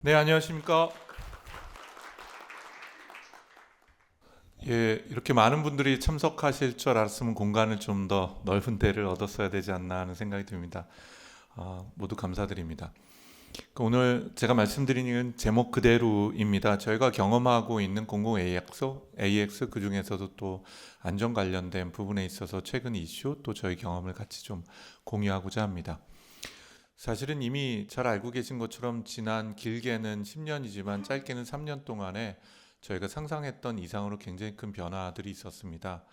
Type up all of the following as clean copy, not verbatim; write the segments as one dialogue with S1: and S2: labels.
S1: 네, 안녕하십니까? 예, 이렇게 많은 분들이 참석하실 줄 알았으면 공간을 좀 더 넓은 데를 얻었어야 되지 않나 하는 생각이 듭니다. 모두 감사드립니다. 오늘 제가 말씀드리는 제목 그대로입니다. 저희가 경험하고 있는 공공 AX 그 중에서도 또 안전 관련된 부분에 있어서 최근 이슈 또 저희 경험을 같이 좀 공유하고자 합니다. 사실은 이미 잘 알고 계신 것처럼 지난 길게는 10년이지만 짧게는 3년 동안에 저희가 상상했던 이상으로 굉장히 큰 변화들이 있었습니다.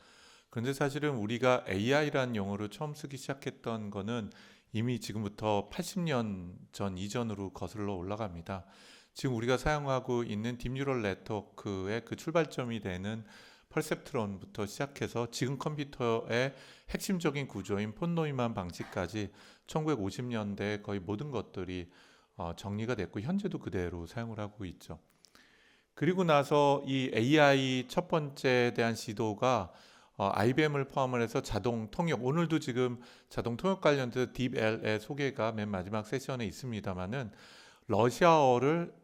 S1: 그런데 사실은 우리가 AI라는 용어를 처음 쓰기 시작했던 거는 이미 지금부터 80년 전 이전으로 거슬러 올라갑니다. 지금 우리가 사용하고 있는 딥뉴럴 네트워크의 그 출발점이 되는 퍼셉트론부터 시작해서 지금 컴퓨터의 핵심적인 구조인 폰 노이만 방식까지 1950년대 거의 모든 것들이 정리가 됐고 현재도 그대로 사용을 하고 있죠. 그리고 나서 이 AI 첫 번째에 대한 시도가 IBM을 포함을 해서 자동 통역, 오늘도 지금 자동 통역 관련돼서 딥L의 소개가 맨 마지막 세션에 있습니다만은 러시아어를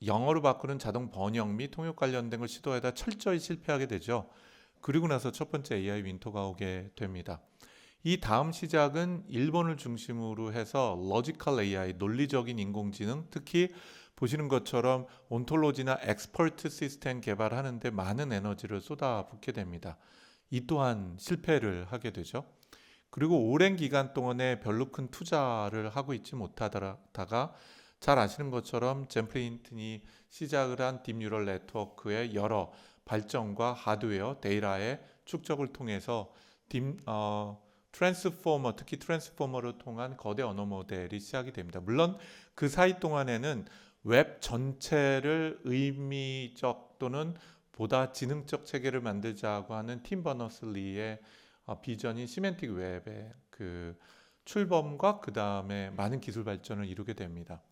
S1: 영어로 바꾸는 자동 번역 및 통역 관련된 걸 시도하다 철저히 실패하게 되죠. 그리고 나서 첫 번째 AI 윈터가 오게 됩니다. 이 다음 시작은 일본을 중심으로 해서 로지컬 AI, 논리적인 인공지능, 특히 보시는 것처럼 온톨로지나 엑스퍼트 시스템 개발하는데 많은 에너지를 쏟아붓게 됩니다. 이 또한 실패를 하게 되죠. 그리고 오랜 기간 동안에 별로 큰 투자를 하고 있지 못하다가 잘 아시는 것처럼 젠프린튼이 시작을 한 딥뉴럴 네트워크의 여러 발전과 하드웨어, 데이터의 축적을 통해서 트랜스포머, 특히 트랜스포머를 통한 거대 언어 모델이 시작이 됩니다. 물론 그 사이 동안에는 웹 전체를 의미적 또는 보다 지능적 체계를 만들자고 하는 팀 버너슬리의 비전인 시멘틱 웹의 그 출범과 그 다음에 많은 기술 발전을 이루게 됩니다.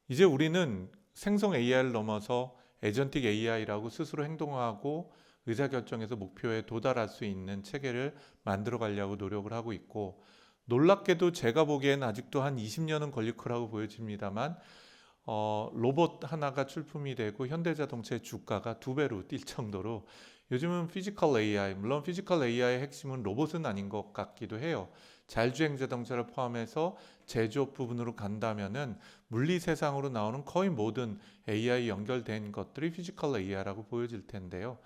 S1: 이제 우리는 생성 AI를 넘어서 에전틱 AI라고 스스로 행동하고 의사결정에서 목표에 도달할 수 있는 체계를 만들어 가려고 노력을 하고 있고, 놀랍게도 제가 보기엔 아직도 한 20년은 걸릴 거라고 보여집니다만 로봇 하나가 출품이 되고 현대자동차의 주가가 두 배로 뛸 정도로 요즘은 피지컬 AI, 물론 피지컬 AI의 핵심은 로봇은 아닌 것 같기도 해요. 자율주행 자동차를 포함해서 제조업 부분으로 간다면은 물리 세상으로 나오는 거의 모든 AI 연결된 것들이 피지컬 AI라고 보여질 텐데요.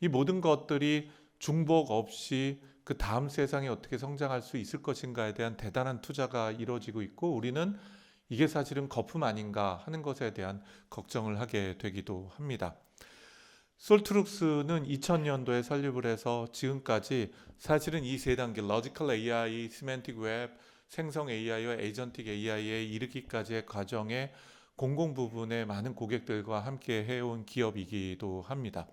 S1: 이 모든 것들이 중복 없이 그 다음 세상에 어떻게 성장할 수 있을 것인가에 대한 대단한 투자가 이루어지고 있고, 우리는 이게 사실은 거품 아닌가 하는 것에 대한 걱정을 하게 되기도 합니다. 솔트룩스는 2000년도에 설립을 해서 지금까지 사실은 이 세 단계 로지컬 AI, 시멘틱 웹, 생성 AI와 에이전틱 AI에 이르기까지의 과정에 공공 부분에 많은 고객들과 함께 해온 기업이기도 합니다.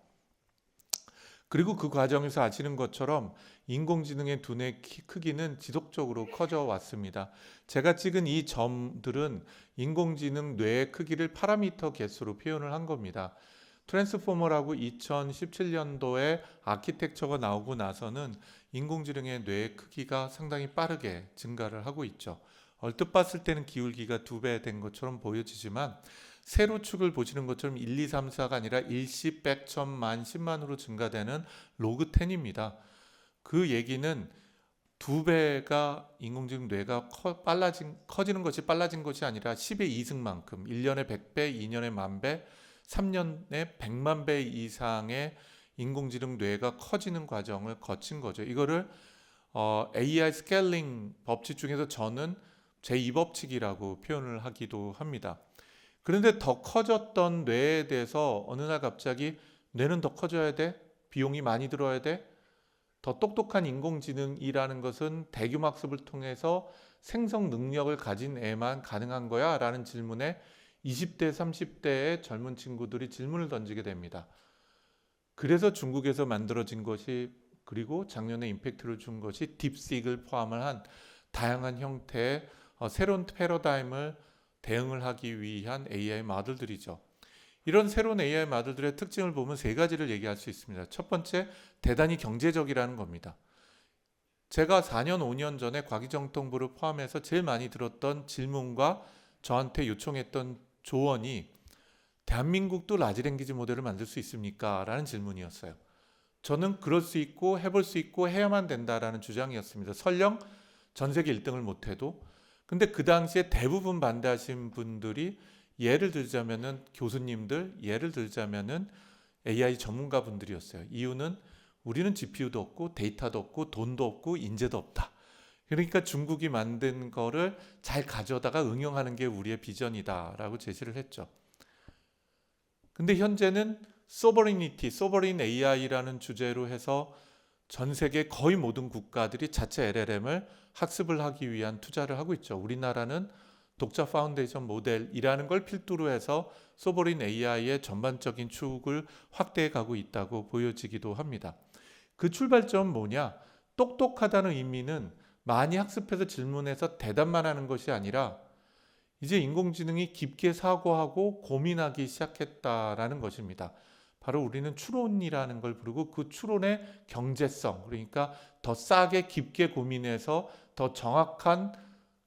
S1: 그리고 그 과정에서 아시는 것처럼 인공지능의 두뇌 크기는 지속적으로 커져 왔습니다. 제가 찍은 이 점들은 인공지능 뇌의 크기를 파라미터 개수로 표현을 한 겁니다. 트랜스포머라고 2017년도에 아키텍처가 나오고 나서는 인공지능의 뇌의 크기가 상당히 빠르게 증가를 하고 있죠. 얼뜻 봤을 때는 기울기가 2배 된 것처럼 보여지지만 세로축을 보시는 것처럼 1, 2, 3, 4가 아니라 일십, 백, 천만, 10만으로 증가되는 로그 10입니다. 그 얘기는 2배가 인공지능 뇌가 커지는 것이 빨라진 것이 아니라 10의 2승만큼 1년에 100배, 2년에 10,000배, 3년에 100만 배 이상의 인공지능 뇌가 커지는 과정을 거친 거죠. 이거를 AI 스케일링 법칙 중에서 저는 제2법칙이라고 표현을 하기도 합니다. 그런데 더 커졌던 뇌에 대해서 어느 날 갑자기 뇌는 더 커져야 돼? 비용이 많이 들어야 돼? 더 똑똑한 인공지능이라는 것은 대규모 학습을 통해서 생성 능력을 가진 애만 가능한 거야? 라는 질문에 20대, 30대의 젊은 친구들이 질문을 던지게 됩니다. 그래서 중국에서 만들어진 것이, 그리고 작년에 임팩트를 준 것이 딥식을 포함을 한 다양한 형태의 새로운 패러다임을 대응을 하기 위한 AI 모델들이죠. 이런 새로운 AI 모델들의 특징을 보면 세 가지를 얘기할 수 있습니다. 첫 번째, 대단히 경제적이라는 겁니다. 제가 4년, 5년 전에 과기정통부를 포함해서 제일 많이 들었던 질문과 저한테 요청했던 조언이 대한민국도 라지 랭귀지 모델을 만들 수 있습니까? 라는 질문이었어요. 저는 그럴 수 있고 해볼 수 있고 해야만 된다라는 주장이었습니다. 설령 전 세계 1등을 못해도. 근데 그 당시에 대부분 반대하신 분들이 예를 들자면은 교수님들, 예를 들자면은 AI 전문가 분들이었어요. 이유는 우리는 GPU도 없고 데이터도 없고 돈도 없고 인재도 없다. 그러니까 중국이 만든 거를 잘 가져다가 응용하는 게 우리의 비전이다라고 제시를 했죠. 근데 현재는 소버리니티, 소버린 AI라는 주제로 해서 전 세계 거의 모든 국가들이 자체 LLM을 학습을 하기 위한 투자를 하고 있죠. 우리나라는 독자 파운데이션 모델이라는 걸 필두로 해서 소버린 AI의 전반적인 축을 확대해 가고 있다고 보여지기도 합니다. 그 출발점은 뭐냐? 똑똑하다는 의미는 많이 학습해서 질문해서 대답만 하는 것이 아니라 이제 인공지능이 깊게 사고하고 고민하기 시작했다라는 것입니다. 바로 우리는 추론이라는 걸 부르고 그 추론의 경제성, 그러니까 더 싸게 깊게 고민해서 더 정확한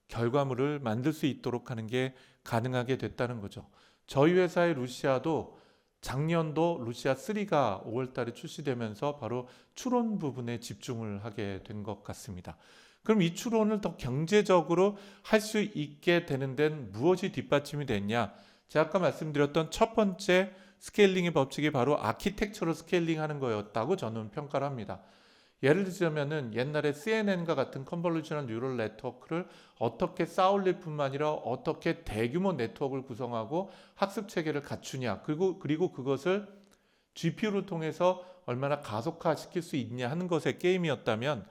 S1: 결과물을 만들 수 있도록 하는 게 가능하게 됐다는 거죠. 저희 회사의 루시아도 작년도 루시아 3가 5월 달에 출시되면서 바로 추론 부분에 집중을 하게 된 것 같습니다. 그럼 이 추론을 더 경제적으로 할 수 있게 되는 데는 무엇이 뒷받침이 됐냐? 제가 아까 말씀드렸던 첫 번째 스케일링의 법칙이 바로 아키텍처럴 스케일링 하는 거였다고 저는 평가를 합니다. 예를 들자면은 옛날에 CNN과 같은 컨볼루셔널 뉴럴 네트워크를 어떻게 쌓아올릴 뿐만 아니라 어떻게 대규모 네트워크를 구성하고 학습 체계를 갖추냐, 그리고 그것을 GPU를 통해서 얼마나 가속화시킬 수 있냐 하는 것의 게임이었다면,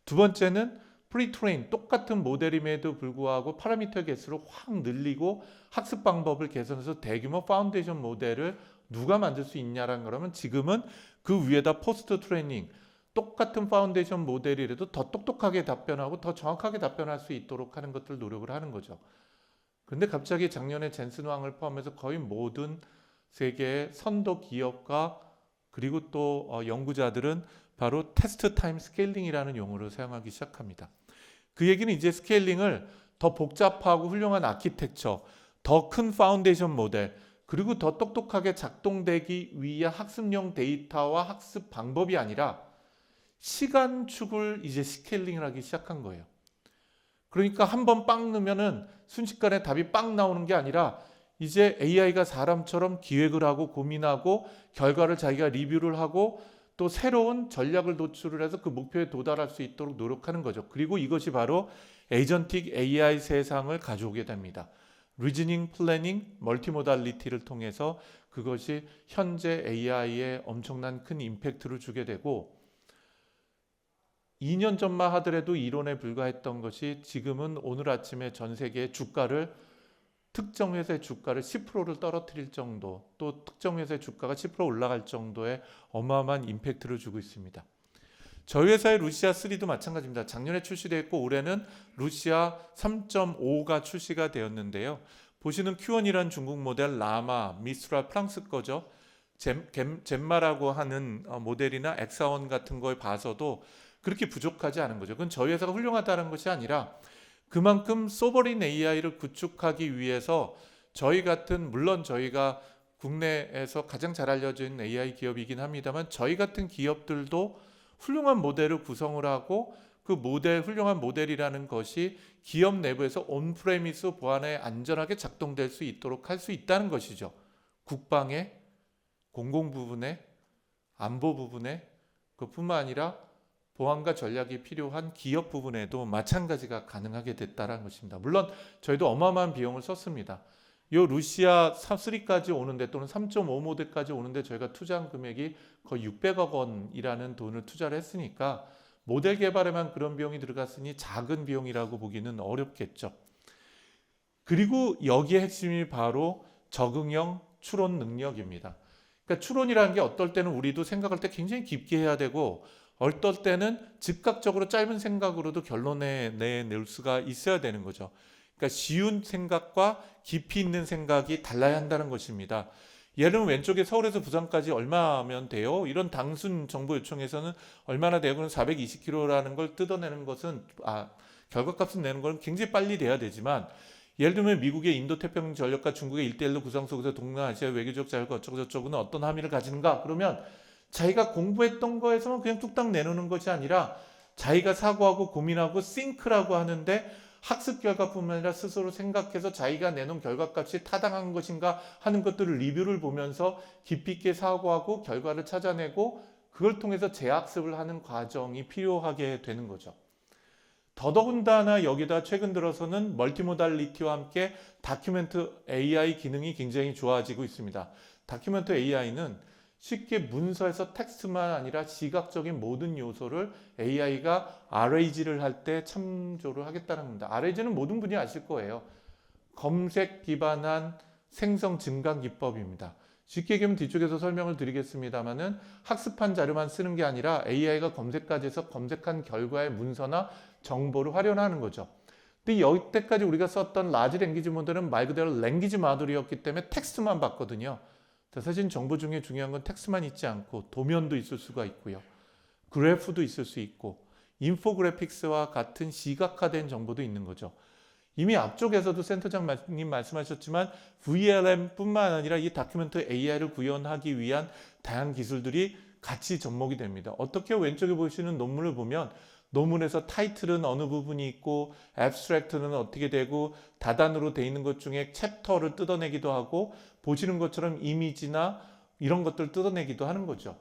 S1: 두 번째는 프리트레인, 똑같은 모델임에도 불구하고 파라미터 개수를 확 늘리고 학습 방법을 개선해서 대규모 파운데이션 모델을 누가 만들 수 있냐라는 거라면, 지금은 그 위에다 포스트 트레이닝, 똑같은 파운데이션 모델이라도 더 똑똑하게 답변하고 더 정확하게 답변할 수 있도록 하는 것들 노력을 하는 거죠. 근데 갑자기 작년에 젠슨 왕을 포함해서 거의 모든 세계의 선도 기업과 그리고 또 연구자들은 바로 테스트 타임 스케일링이라는 용어를 사용하기 시작합니다. 그 얘기는 이제 스케일링을 더 복잡하고 훌륭한 아키텍처, 더 큰 파운데이션 모델, 그리고 더 똑똑하게 작동되기 위한 학습용 데이터와 학습 방법이 아니라 시간축을 이제 스케일링을 하기 시작한 거예요. 그러니까 한번 빵 넣으면은 순식간에 답이 빵 나오는 게 아니라 이제 AI가 사람처럼 기획을 하고 고민하고 결과를 자기가 리뷰를 하고 또 새로운 전략을 도출을 해서 그 목표에 도달할 수 있도록 노력하는 거죠. 그리고 이것이 바로 에이전틱 AI 세상을 가져오게 됩니다. 리즈닝, 플래닝, 멀티모달리티를 통해서 그것이 현재 AI에 엄청난 큰 임팩트를 주게 되고, 2년 전만 하더라도 이론에 불과했던 것이 지금은 오늘 아침에 전 세계의 주가를, 특정 회사의 주가를 10%를 떨어뜨릴 정도, 또 특정 회사의 주가가 10% 올라갈 정도의 어마어마한 임팩트를 주고 있습니다. 저희 회사의 루시아 3도 마찬가지입니다. 작년에 출시되었고 올해는 루시아 3.5가 출시가 되었는데요. 보시는 Q1이라는 중국 모델, 라마, 미스트랄 프랑스 거죠. 젬마라고 하는 모델이나 엑사원 같은 걸 봐서도 그렇게 부족하지 않은 거죠. 그건 저희 회사가 훌륭하다는 것이 아니라 그만큼 소버린 AI를 구축하기 위해서 저희 같은, 물론 저희가 국내에서 가장 잘 알려져 있는 AI 기업이긴 합니다만, 저희 같은 기업들도 훌륭한 모델을 구성을 하고 그 모델, 훌륭한 모델이라는 것이 기업 내부에서 온프레미스 보안에 안전하게 작동될 수 있도록 할 수 있다는 것이죠. 국방에, 공공 부분에, 안보 부분에, 그뿐만 아니라 보안과 전략이 필요한 기업 부분에도 마찬가지가 가능하게 됐다는 것입니다. 물론 저희도 어마어마한 비용을 썼습니다. 이 루시아 3까지 오는데, 또는 3.5 모델까지 오는데 저희가 투자한 금액이 거의 600억 원이라는 돈을 투자를 했으니까 모델 개발에만 그런 비용이 들어갔으니 작은 비용이라고 보기는 어렵겠죠. 그리고 여기에 핵심이 바로 적응형 추론 능력입니다. 그러니까 추론이라는 게 어떨 때는 우리도 생각할 때 굉장히 깊게 해야 되고, 어떨 때는 즉각적으로 짧은 생각으로도 결론에 내놓을 수가 있어야 되는 거죠. 그러니까 쉬운 생각과 깊이 있는 생각이 달라야 한다는 것입니다. 예를 들면 왼쪽에 서울에서 부산까지 얼마면 돼요? 이런 단순 정보 요청에서는 얼마나 돼요? 그럼 420km라는 걸 뜯어내는 것은, 결과값을 내는 건 굉장히 빨리 돼야 되지만, 예를 들면 미국의 인도태평양 전력과 중국의 1대1로 구상 속에서 동남아시아 외교적 자유가 어쩌고저쩌고는 어떤 함의를 가지는가? 그러면 자기가 공부했던 거에서만 그냥 뚝딱 내놓는 것이 아니라 자기가 사고하고 고민하고 싱크라고 하는데 학습 결과뿐만 아니라 스스로 생각해서 자기가 내놓은 결과값이 타당한 것인가 하는 것들을 리뷰를 보면서 깊이 있게 사고하고 결과를 찾아내고 그걸 통해서 재학습을 하는 과정이 필요하게 되는 거죠. 더더군다나 여기다 최근 들어서는 멀티모달리티와 함께 다큐멘트 AI 기능이 굉장히 좋아지고 있습니다. 다큐멘트 AI는 쉽게 문서에서 텍스트만 아니라 시각적인 모든 요소를 AI가 RAG를 할 때 참조를 하겠다는 겁니다. RAG는 모든 분이 아실 거예요. 검색 기반한 생성 증강 기법입니다. 쉽게 얘기하면 뒤쪽에서 설명을 드리겠습니다만은 학습한 자료만 쓰는 게 아니라 AI가 검색까지 해서 검색한 결과의 문서나 정보를 활용하는 거죠. 근데 여태까지 우리가 썼던 라지 랭귀지 모델은 말 그대로 랭귀지 모델이었기 때문에 텍스트만 봤거든요. 사실 정보 중에 중요한 건 텍스트만 있지 않고 도면도 있을 수가 있고요. 그래프도 있을 수 있고 인포그래픽스와 같은 시각화된 정보도 있는 거죠. 이미 앞쪽에서도 센터장님 말씀하셨지만 VLM뿐만 아니라 이 다큐멘트 AI를 구현하기 위한 다양한 기술들이 같이 접목이 됩니다. 어떻게 왼쪽에 보시는 논문을 보면 논문에서 타이틀은 어느 부분이 있고 애브스트랙트는 어떻게 되고 다단으로 돼 있는 것 중에 챕터를 뜯어내기도 하고 보시는 것처럼 이미지나 이런 것들을 뜯어내기도 하는 거죠.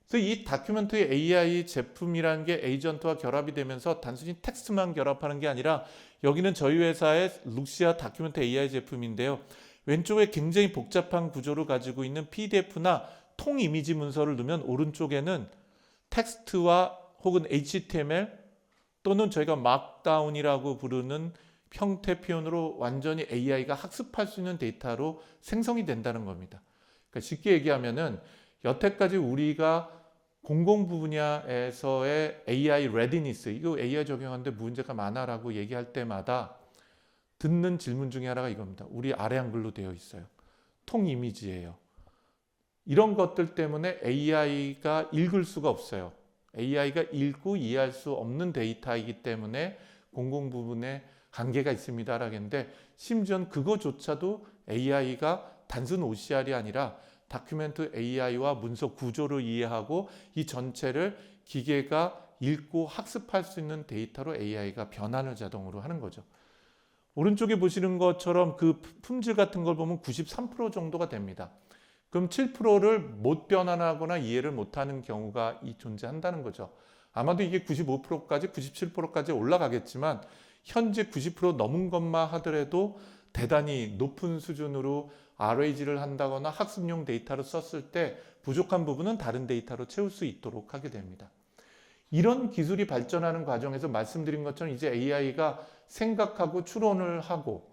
S1: 그래서 이 다큐멘트 AI 제품이라는 게 에이전트와 결합이 되면서 단순히 텍스트만 결합하는 게 아니라 여기는 저희 회사의 룩시아 다큐멘트 AI 제품인데요. 왼쪽에 굉장히 복잡한 구조를 가지고 있는 PDF나 통 이미지 문서를 넣으면 오른쪽에는 텍스트와 혹은 HTML 또는 저희가 막다운이라고 부르는 형태 표현으로 완전히 AI가 학습할 수 있는 데이터로 생성이 된다는 겁니다. 그러니까 쉽게 얘기하면은 여태까지 우리가 공공부 분야에서의 AI readiness, 이거 AI 적용하는데 문제가 많아라고 얘기할 때마다 듣는 질문 중에 하나가 이겁니다. 우리 아래 한글로 되어 있어요. 통 이미지예요. 이런 것들 때문에 AI가 읽을 수가 없어요. AI가 읽고 이해할 수 없는 데이터이기 때문에 공공부문에 한계가 있습니다라고 했는데 심지어는 그거조차도 AI가 단순 OCR이 아니라 다큐멘트 AI와 문서 구조를 이해하고 이 전체를 기계가 읽고 학습할 수 있는 데이터로 AI가 변환을 자동으로 하는 거죠. 오른쪽에 보시는 것처럼 그 품질 같은 걸 보면 93% 정도가 됩니다. 그럼 7%를 못 변환하거나 이해를 못하는 경우가 존재한다는 거죠. 아마도 이게 95%까지 97%까지 올라가겠지만 현재 90% 넘은 것만 하더라도 대단히 높은 수준으로 RAG를 한다거나 학습용 데이터를 썼을 때 부족한 부분은 다른 데이터로 채울 수 있도록 하게 됩니다. 이런 기술이 발전하는 과정에서 말씀드린 것처럼 이제 AI가 생각하고 추론을 하고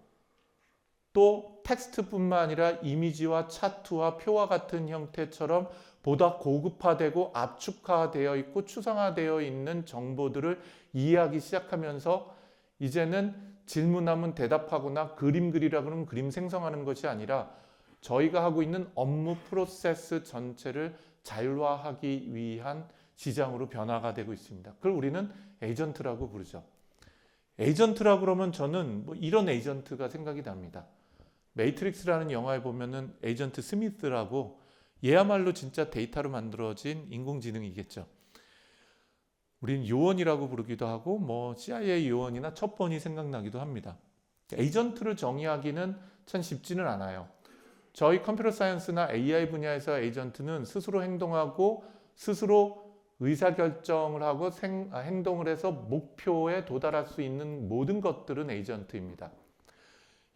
S1: 또 텍스트뿐만 아니라 이미지와 차트와 표와 같은 형태처럼 보다 고급화되고 압축화되어 있고 추상화되어 있는 정보들을 이해하기 시작하면서 이제는 질문하면 대답하거나 그림 그리라 그러면 그림 생성하는 것이 아니라 저희가 하고 있는 업무 프로세스 전체를 자율화하기 위한 지장으로 변화가 되고 있습니다. 그걸 우리는 에이전트라고 부르죠. 에이전트라고 그러면 저는 이런 에이전트가 생각이 납니다. 매트릭스라는 영화에 보면은 에이전트 스미스라고 얘야말로 진짜 데이터로 만들어진 인공지능이겠죠. 우린 요원이라고 부르기도 하고 CIA 요원이나 첩보원이 생각나기도 합니다. 에이전트를 정의하기는 참 쉽지는 않아요. 저희 컴퓨터 사이언스나 AI 분야에서 에이전트는 스스로 행동하고 스스로 의사결정을 하고 행동을 해서 목표에 도달할 수 있는 모든 것들은 에이전트입니다.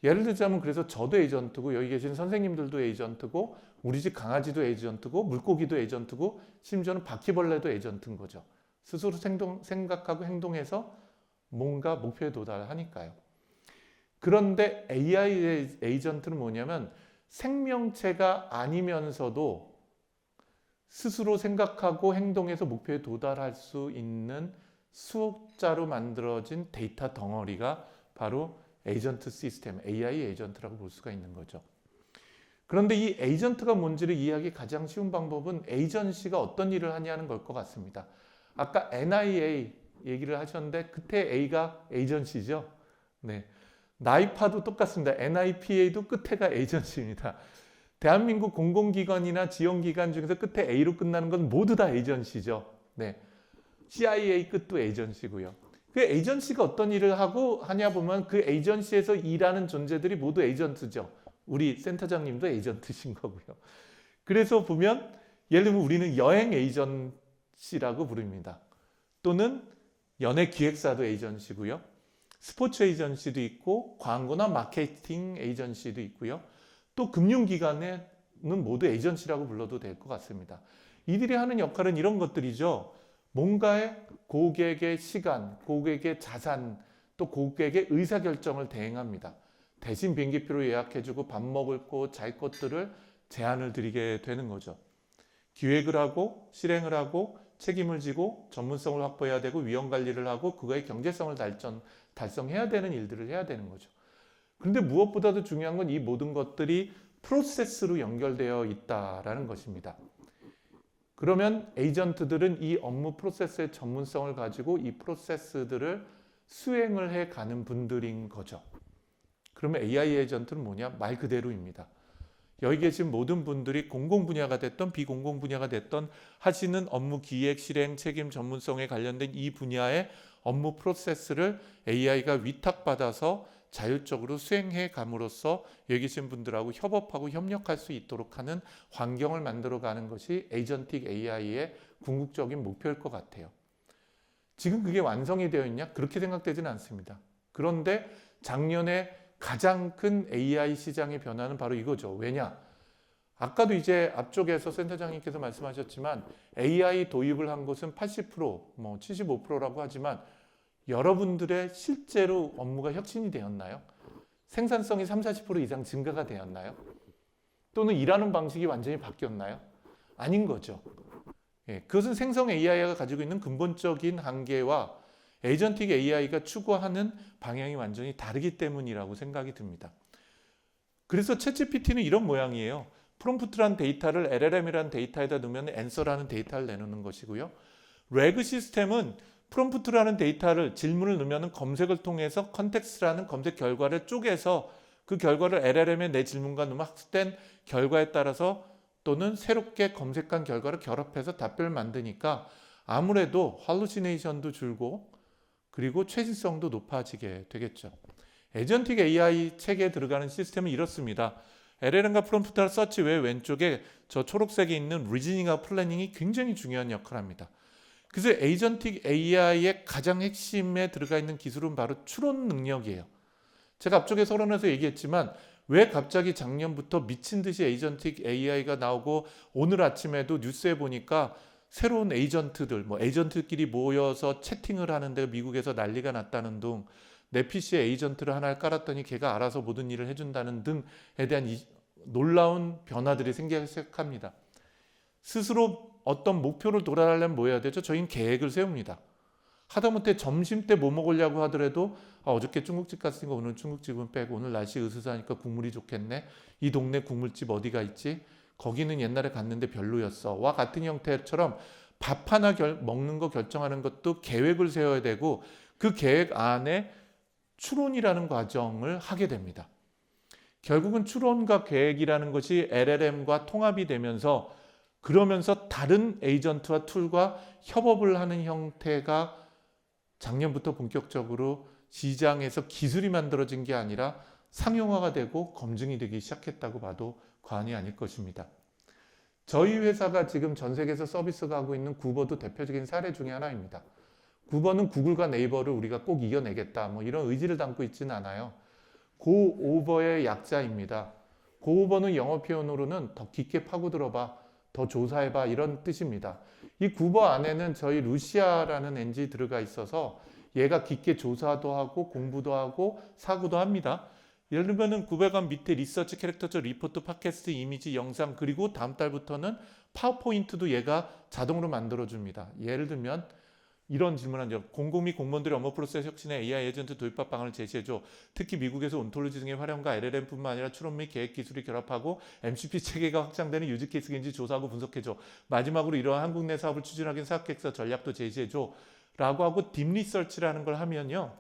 S1: 예를 들자면 그래서 저도 에이전트고 여기 계신 선생님들도 에이전트고 우리 집 강아지도 에이전트고 물고기도 에이전트고 심지어는 바퀴벌레도 에이전트인 거죠. 스스로 생각하고 행동해서 뭔가 목표에 도달하니까요. 그런데 AI의 에이전트는 뭐냐면 생명체가 아니면서도 스스로 생각하고 행동해서 목표에 도달할 수 있는 수자로 만들어진 데이터 덩어리가 바로 에이전트 시스템, AI 에이전트라고 볼 수가 있는 거죠. 그런데 이 에이전트가 뭔지를 이해하기 가장 쉬운 방법은 에이전시가 어떤 일을 하냐는 걸 것 같습니다. 아까 NIA 얘기를 하셨는데 그때 A가 에이전시죠. 네. 나이파도 똑같습니다. NIPA도 끝에가 에이전시입니다. 대한민국 공공기관이나 지원기관 중에서 끝에 A로 끝나는 건 모두 다 에이전시죠. 네. CIA 끝도 에이전시고요. 그 에이전시가 어떤 일을 하냐 보면 그 에이전시에서 일하는 존재들이 모두 에이전트죠. 우리 센터장님도 에이전트신 거고요. 그래서 보면 예를 들면 우리는 여행 에이전시라고 부릅니다. 또는 연예 기획사도 에이전시고요. 스포츠 에이전시도 있고 광고나 마케팅 에이전시도 있고요. 또 금융기관에는 모두 에이전시라고 불러도 될 것 같습니다. 이들이 하는 역할은 이런 것들이죠. 뭔가의 고객의 시간, 고객의 자산, 또 고객의 의사결정을 대행합니다. 대신 비행기표를 예약해주고 밥 먹을 곳, 잘 곳들을 제안을 드리게 되는 거죠. 기획을 하고 실행을 하고 책임을 지고 전문성을 확보해야 되고 위험관리를 하고 그거의 경제성을 달성해야 되는 일들을 해야 되는 거죠. 그런데 무엇보다도 중요한 건 이 모든 것들이 프로세스로 연결되어 있다라는 것입니다. 그러면 에이전트들은 이 업무 프로세스의 전문성을 가지고 이 프로세스들을 수행을 해 가는 분들인 거죠. 그러면 AI 에이전트는 뭐냐? 말 그대로입니다. 여기 계신 모든 분들이 공공 분야가 됐던 비공공 분야가 됐던 하시는 업무 기획, 실행, 책임, 전문성에 관련된 이 분야의 업무 프로세스를 AI가 위탁받아서 자율적으로 수행해 감으로써 여기 계신 분들하고 협업하고 협력할 수 있도록 하는 환경을 만들어가는 것이 에이전틱 AI의 궁극적인 목표일 것 같아요. 지금 그게 완성이 되어 있냐? 그렇게 생각되지는 않습니다. 그런데 작년에 가장 큰 AI 시장의 변화는 바로 이거죠. 왜냐? 아까도 이제 앞쪽에서 센터장님께서 말씀하셨지만 AI 도입을 한 곳은 80%, 75%라고 하지만 여러분들의 실제로 업무가 혁신이 되었나요? 생산성이 30, 40% 이상 증가가 되었나요? 또는 일하는 방식이 완전히 바뀌었나요? 아닌 거죠. 예, 그것은 생성 AI가 가지고 있는 근본적인 한계와 에이전틱 AI가 추구하는 방향이 완전히 다르기 때문이라고 생각이 듭니다. 그래서 챗GPT는 이런 모양이에요. 프롬프트란 데이터를 LLM이라는 데이터에다 넣으면 앤서라는 데이터를 내놓는 것이고요. 레그 시스템은 프롬프트라는 데이터를 질문을 넣으면 검색을 통해서 컨텍스트라는 검색 결과를 쪼개서 그 결과를 LLM에 내 질문과 넣으면 학습된 결과에 따라서 또는 새롭게 검색한 결과를 결합해서 답변을 만드니까 아무래도 할루시네이션도 줄고 그리고 최신성도 높아지게 되겠죠. 에이전틱 AI 체계에 들어가는 시스템은 이렇습니다. LLM과 프롬프트 서치 외 왼쪽에 저 초록색에 있는 리즈닝과 플래닝이 굉장히 중요한 역할을 합니다. 그래서 에이전틱 AI의 가장 핵심에 들어가 있는 기술은 바로 추론 능력이에요. 제가 앞쪽에 서론에서 얘기했지만 왜 갑자기 작년부터 미친 듯이 에이전틱 AI가 나오고 오늘 아침에도 뉴스에 보니까 새로운 에이전트들, 에이전트끼리 모여서 채팅을 하는데 미국에서 난리가 났다는 등 내 PC에 에이전트를 하나를 깔았더니 걔가 알아서 모든 일을 해준다는 등에 대한 놀라운 변화들이 생기기 시작합니다. 스스로 어떤 목표를 도달하려면 뭐 해야 되죠? 저희는 계획을 세웁니다. 하다못해 점심때 뭐 먹으려고 하더라도 어저께 중국집 갔으니까 오늘 중국집은 빼고 오늘 날씨 으스스하니까 국물이 좋겠네. 이 동네 국물집 어디가 있지? 거기는 옛날에 갔는데 별로였어. 와 같은 형태처럼 밥 하나 먹는 거 결정하는 것도 계획을 세워야 되고 그 계획 안에 추론이라는 과정을 하게 됩니다. 결국은 추론과 계획이라는 것이 LLM과 통합이 되면서 그러면서 다른 에이전트와 툴과 협업을 하는 형태가 작년부터 본격적으로 시장에서 기술이 만들어진 게 아니라 상용화가 되고 검증이 되기 시작했다고 봐도 과언이 아닐 것입니다. 저희 회사가 지금 전 세계에서 서비스가 하고 있는 구버도 대표적인 사례 중에 하나입니다. 구버는 구글과 네이버를 우리가 꼭 이겨내겠다 이런 의지를 담고 있지는 않아요. 고오버의 약자입니다. 고오버는 영어 표현으로는 더 깊게 파고들어봐, 더 조사해봐 이런 뜻입니다. 이 구버 안에는 저희 루시아라는 엔진이 들어가 있어서 얘가 깊게 조사도 하고 공부도 하고 사고도 합니다. 예를 들면 구배관 밑에 리서치, 캐릭터처, 리포트, 팟캐스트, 이미지, 영상 그리고 다음 달부터는 파워포인트도 얘가 자동으로 만들어줍니다. 예를 들면 이런 질문하죠. 공공 및 공무원들의 업무 프로세스 혁신에 AI 에이전트 도입법 방안을 제시해줘. 특히 미국에서 온톨로지 등의 활용과 LLM뿐만 아니라 추론 및 계획 기술이 결합하고 MCP 체계가 확장되는 유지 케이스인지 조사하고 분석해줘. 마지막으로 이러한 한국 내 사업을 추진하기 위한 사업 계획서 전략도 제시해줘. 라고 하고 딥 리서치라는 걸 하면요.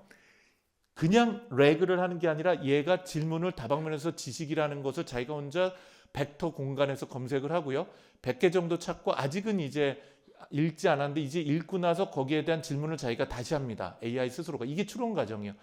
S1: 그냥 레그를 하는 게 아니라 얘가 질문을 다방면에서 지식이라는 것을 자기가 혼자 벡터 공간에서 검색을 하고요. 100개 정도 찾고 아직은 이제 읽지 않았는데 이제 읽고 나서 거기에 대한 질문을 자기가 다시 합니다. AI 스스로가. 이게 추론 과정이에요.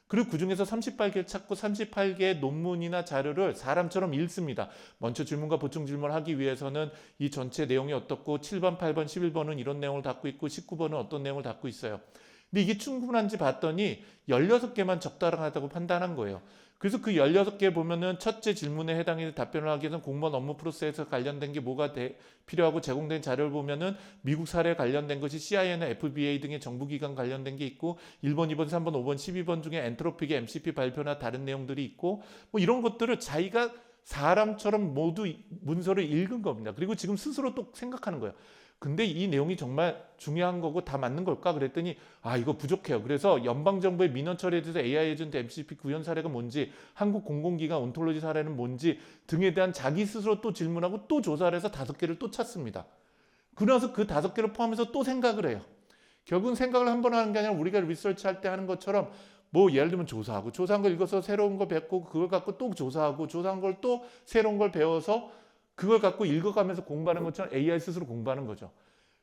S1: 그리고 그중에서 38개를 찾고 38개의 논문이나 자료를 사람처럼 읽습니다. 먼저 질문과 보충 질문을 하기 위해서는 이 전체 내용이 어떻고 7번, 8번, 11번은 이런 내용을 담고 있고 19번은 어떤 내용을 담고 있어요. 근데 이게 충분한지 봤더니 16개만 적당하다고 판단한 거예요. 그래서 그 16개 보면은 첫째 질문에 해당하는 답변을 하기 위해서는 공무원 업무 프로세스에 관련된 게 뭐가 필요하고 제공된 자료를 보면은 미국 사례에 관련된 것이 CIA나 FBA 등의 정부기관 관련된 게 있고 1번, 2번, 3번, 5번, 12번 중에 엔트로픽의 MCP 발표나 다른 내용들이 있고 뭐 이런 것들을 자기가 사람처럼 모두 문서를 읽은 겁니다. 그리고 지금 스스로 또 생각하는 거예요. 근데 이 내용이 정말 중요한 거고 다 맞는 걸까? 그랬더니 이거 부족해요. 그래서 연방정부의 민원 처리에 대해서 AI 에이전트 MCP 구현 사례가 뭔지, 한국 공공기관 온톨로지 사례는 뭔지 등에 대한 자기 스스로 또 질문하고 또 조사를 해서 5개를 또 찾습니다. 그러면서 그 5개를 포함해서 또 생각을 해요. 결국은 생각을 한 번 하는 게 아니라 우리가 리서치할 때 하는 것처럼 뭐 예를 들면 조사하고 조사한 걸 읽어서 새로운 거 배웠고 그걸 갖고 또 조사하고 조사한 걸 또 새로운 걸 배워서 그걸 갖고 읽어가면서 공부하는 것처럼 AI 스스로 공부하는 거죠.